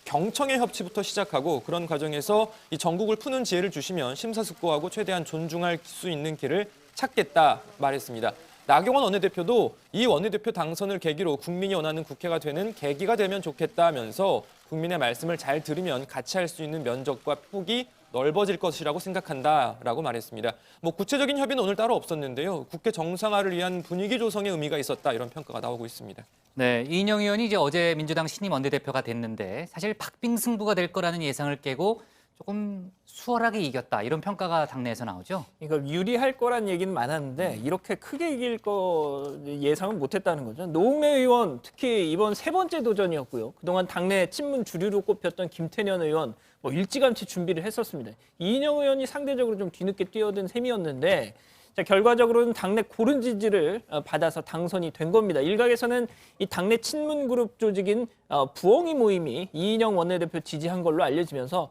경청의 협치부터 시작하고 그런 과정에서 이 전국을 푸는 지혜를 주시면 심사숙고하고 최대한 존중할 수 있는 길을 찾겠다 말했습니다. 나경원 원내대표도 이 원내대표 당선을 계기로 국민이 원하는 국회가 되는 계기가 되면 좋겠다면서 국민의 말씀을 잘 들으면 같이 할 수 있는 면적과 폭이 넓어질 것이라고 생각한다라고 말했습니다. 구체적인 협의는 오늘 따로 없었는데요. 국회 정상화를 위한 분위기 조성의 의미가 있었다 이런 평가가 나오고 있습니다. 네, 이인영 의원이 이제 어제 민주당 신임 원내대표가 됐는데 사실 박빙승부가 될 거라는 예상을 깨고 조금 수월하게 이겼다 이런 평가가 당내에서 나오죠. 이거 유리할 거란 얘기는 많았는데 이렇게 크게 이길 거 예상은 못했다는 거죠. 노웅래 의원 특히 이번 세 번째 도전이었고요. 그동안 당내 친문 주류로 꼽혔던 김태년 의원 일찌감치 준비를 했었습니다. 이인영 의원이 상대적으로 좀 뒤늦게 뛰어든 셈이었는데 자, 결과적으로는 당내 고른 지지를 받아서 당선이 된 겁니다. 일각에서는 이 당내 친문 그룹 조직인 부엉이 모임이 이인영 원내대표 지지한 걸로 알려지면서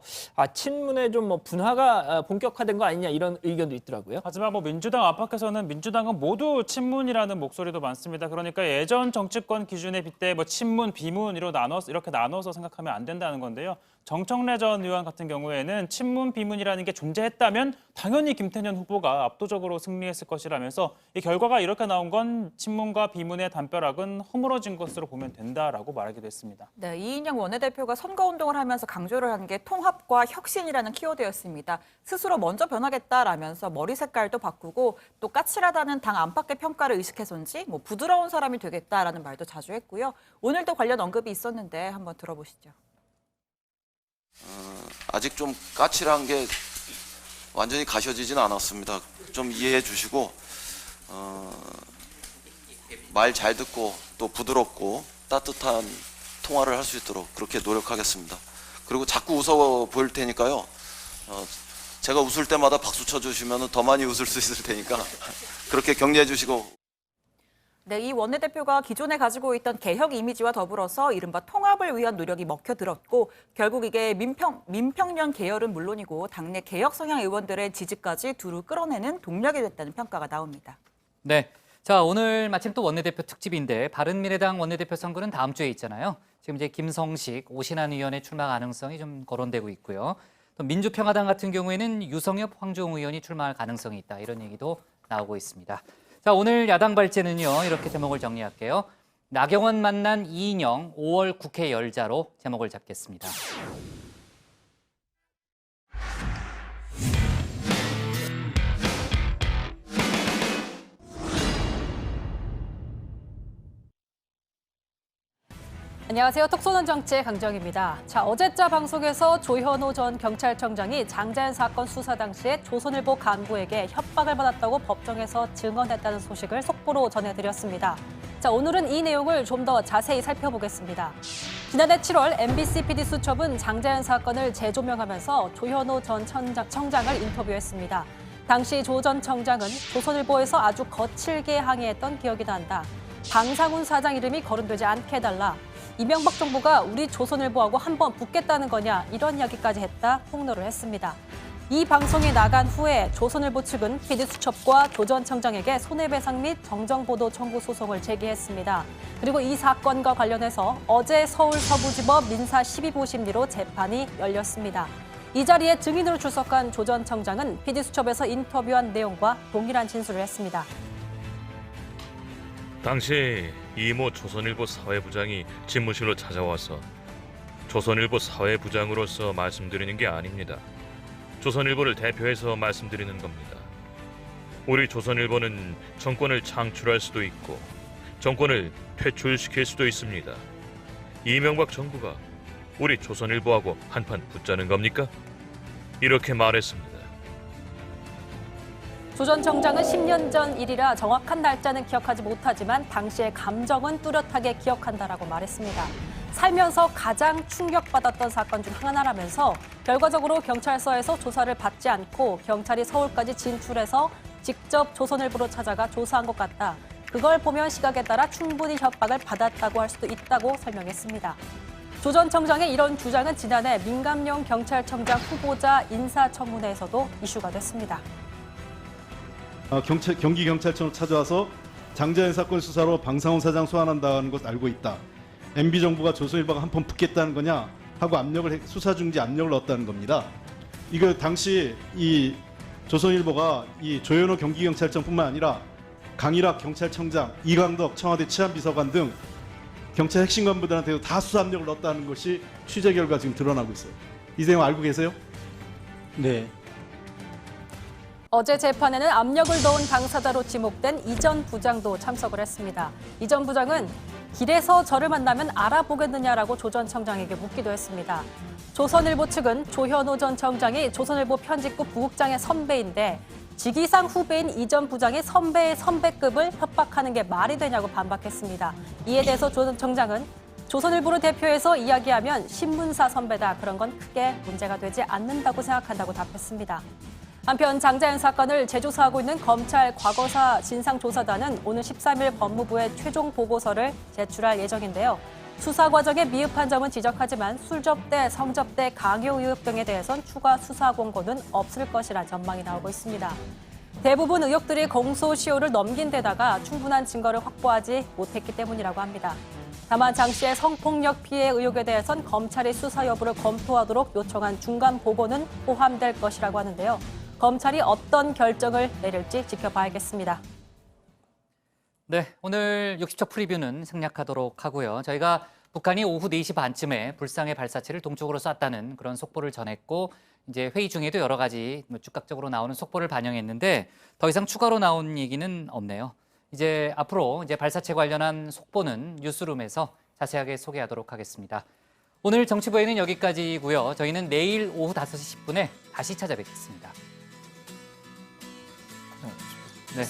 친문의 좀 분화가 본격화된 거 아니냐 이런 의견도 있더라고요. 하지만 민주당 안팎에서는 민주당은 모두 친문이라는 목소리도 많습니다. 그러니까 예전 정치권 기준에 빗대 친문, 비문 이렇게 나눠서 생각하면 안 된다는 건데요. 정청래 전 의원 같은 경우에는 친문, 비문이라는 게 존재했다면 당연히 김태년 후보가 압도적으로 승리했을 것이라면서 이 결과가 이렇게 나온 건 친문과 비문의 담벼락은 허물어진 것으로 보면 된다라고 말하기도 했습니다. 네, 이인영 원내대표가 선거운동을 하면서 강조를 한 게 통합과 혁신이라는 키워드였습니다. 스스로 먼저 변하겠다라면서 머리 색깔도 바꾸고 또 까칠하다는 당 안팎의 평가를 의식해서인지 부드러운 사람이 되겠다라는 말도 자주 했고요. 오늘도 관련 언급이 있었는데 한번 들어보시죠. 아직 좀 까칠한 게 완전히 가셔지지는 않았습니다. 좀 이해해 주시고 말 잘 듣고 또 부드럽고 따뜻한 통화를 할 수 있도록 그렇게 노력하겠습니다. 그리고 자꾸 웃어 보일 테니까요. 제가 웃을 때마다 박수 쳐주시면 더 많이 웃을 수 있을 테니까 그렇게 격려해 주시고. 네, 이 원내대표가 기존에 가지고 있던 개혁 이미지와 더불어서 이른바 통합을 위한 노력이 먹혀들었고 결국 이게 민평련 계열은 물론이고 당내 개혁 성향 의원들의 지지까지 두루 끌어내는 동력이 됐다는 평가가 나옵니다. 네, 자 오늘 마침 또 원내대표 특집인데 바른미래당 원내대표 선거는 다음 주에 있잖아요. 지금 이제 김성식, 오신환 의원의 출마 가능성이 좀 거론되고 있고요. 또 민주평화당 같은 경우에는 유성엽, 황교안 의원이 출마할 가능성이 있다 이런 얘기도 나오고 있습니다. 자, 오늘 야당 발제는요. 이렇게 제목을 정리할게요. 나경원 만난 이인영 5월 국회 열자로 제목을 잡겠습니다. 안녕하세요. 톡쏘는 정치의 강정입니다. 자, 어제자 방송에서 조현오 전 경찰청장이 장자연 사건 수사 당시에 조선일보 간부에게 협박을 받았다고 법정에서 증언했다는 소식을 속보로 전해드렸습니다. 자, 오늘은 이 내용을 좀 더 자세히 살펴보겠습니다. 지난해 7월 MBC PD수첩은 장자연 사건을 재조명하면서 조현오 전 청장을 인터뷰했습니다. 당시 조 전 청장은 조선일보에서 아주 거칠게 항의했던 기억이 난다. 방상훈 사장 이름이 거론되지 않게 해달라. 이명박 정부가 우리 조선일보하고 한번 붙겠다는 거냐 이런 이야기까지 했다 폭로를 했습니다. 이 방송이 나간 후에 조선일보 측은 PD수첩과 조 전 청장에게 손해배상 및 정정보도 청구 소송을 제기했습니다. 그리고 이 사건과 관련해서 어제 서울 서부지법 민사 12부 심리로 재판이 열렸습니다. 이 자리에 증인으로 출석한 조 전 청장은 PD수첩에서 인터뷰한 내용과 동일한 진술을 했습니다. 당시 이모 조선일보 사회부장이 집무실로 찾아와서 조선일보 사회부장으로서 말씀드리는 게 아닙니다. 조선일보를 대표해서 말씀드리는 겁니다. 우리 조선일보는 정권을 창출할 수도 있고 정권을 퇴출시킬 수도 있습니다. 이명박 정부가 우리 조선일보하고 한판 붙자는 겁니까? 이렇게 말했습니다. 조 전 청장은 10년 전 일이라 정확한 날짜는 기억하지 못하지만 당시의 감정은 뚜렷하게 기억한다라고 말했습니다. 살면서 가장 충격받았던 사건 중 하나라면서 결과적으로 경찰서에서 조사를 받지 않고 경찰이 서울까지 진출해서 직접 조선일보로 찾아가 조사한 것 같다. 그걸 보면 시각에 따라 충분히 협박을 받았다고 할 수도 있다고 설명했습니다. 조 전 청장의 이런 주장은 지난해 민감용 경찰청장 후보자 인사청문회에서도 이슈가 됐습니다. 경기경찰청으로 찾아와서 장자연 사건 수사로 방상훈 사장 소환한다는 것 알고 있다. MB정부가 조선일보가 한번 붙겠다는 거냐 하고 수사 중지 압력을 넣었다는 겁니다. 이거 당시 이 조선일보가 이 조현오 경기경찰청뿐만 아니라 강일학 경찰청장, 이광덕 청와대 치안비서관 등 경찰 핵심 간부들한테도 다 수사 압력을 넣었다는 것이 취재 결과 지금 드러나고 있어요. 이 내용 알고 계세요? 네. 어제 재판에는 압력을 넣은 당사자로 지목된 이 전 부장도 참석을 했습니다. 이 전 부장은 길에서 저를 만나면 알아보겠느냐라고 조 전 청장에게 묻기도 했습니다. 조선일보 측은 조현오 전 청장이 조선일보 편집국 부국장의 선배인데 직위상 후배인 이 전 부장이 선배의 선배급을 협박하는 게 말이 되냐고 반박했습니다. 이에 대해서 조 전 청장은 조선일보를 대표해서 이야기하면 신문사 선배다. 그런 건 크게 문제가 되지 않는다고 생각한다고 답했습니다. 한편 장자연 사건을 재조사하고 있는 검찰 과거사 진상조사단은 오늘 13일 법무부에 최종 보고서를 제출할 예정인데요. 수사 과정에 미흡한 점은 지적하지만 술 접대, 성 접대, 강요 의혹 등에 대해선 추가 수사 공고는 없을 것이라 전망이 나오고 있습니다. 대부분 의혹들이 공소시효를 넘긴 데다가 충분한 증거를 확보하지 못했기 때문이라고 합니다. 다만 장 씨의 성폭력 피해 의혹에 대해선 검찰이 수사 여부를 검토하도록 요청한 중간 보고는 포함될 것이라고 하는데요. 검찰이 어떤 결정을 내릴지 지켜봐야겠습니다. 네, 오늘 60초 프리뷰는 생략하도록 하고요. 저희가 북한이 오후 4시 반쯤에 불상의 발사체를 동쪽으로 쐈다는 그런 속보를 전했고 이제 회의 중에도 여러 가지 즉각적으로 나오는 속보를 반영했는데 더 이상 추가로 나온 얘기는 없네요. 이제 앞으로 이제 발사체 관련한 속보는 뉴스룸에서 자세하게 소개하도록 하겠습니다. 오늘 정치부에는 여기까지고요. 저희는 내일 오후 5시 10분에 다시 찾아뵙겠습니다. 네,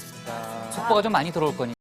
속보가 좀 많이 들어올 거니까.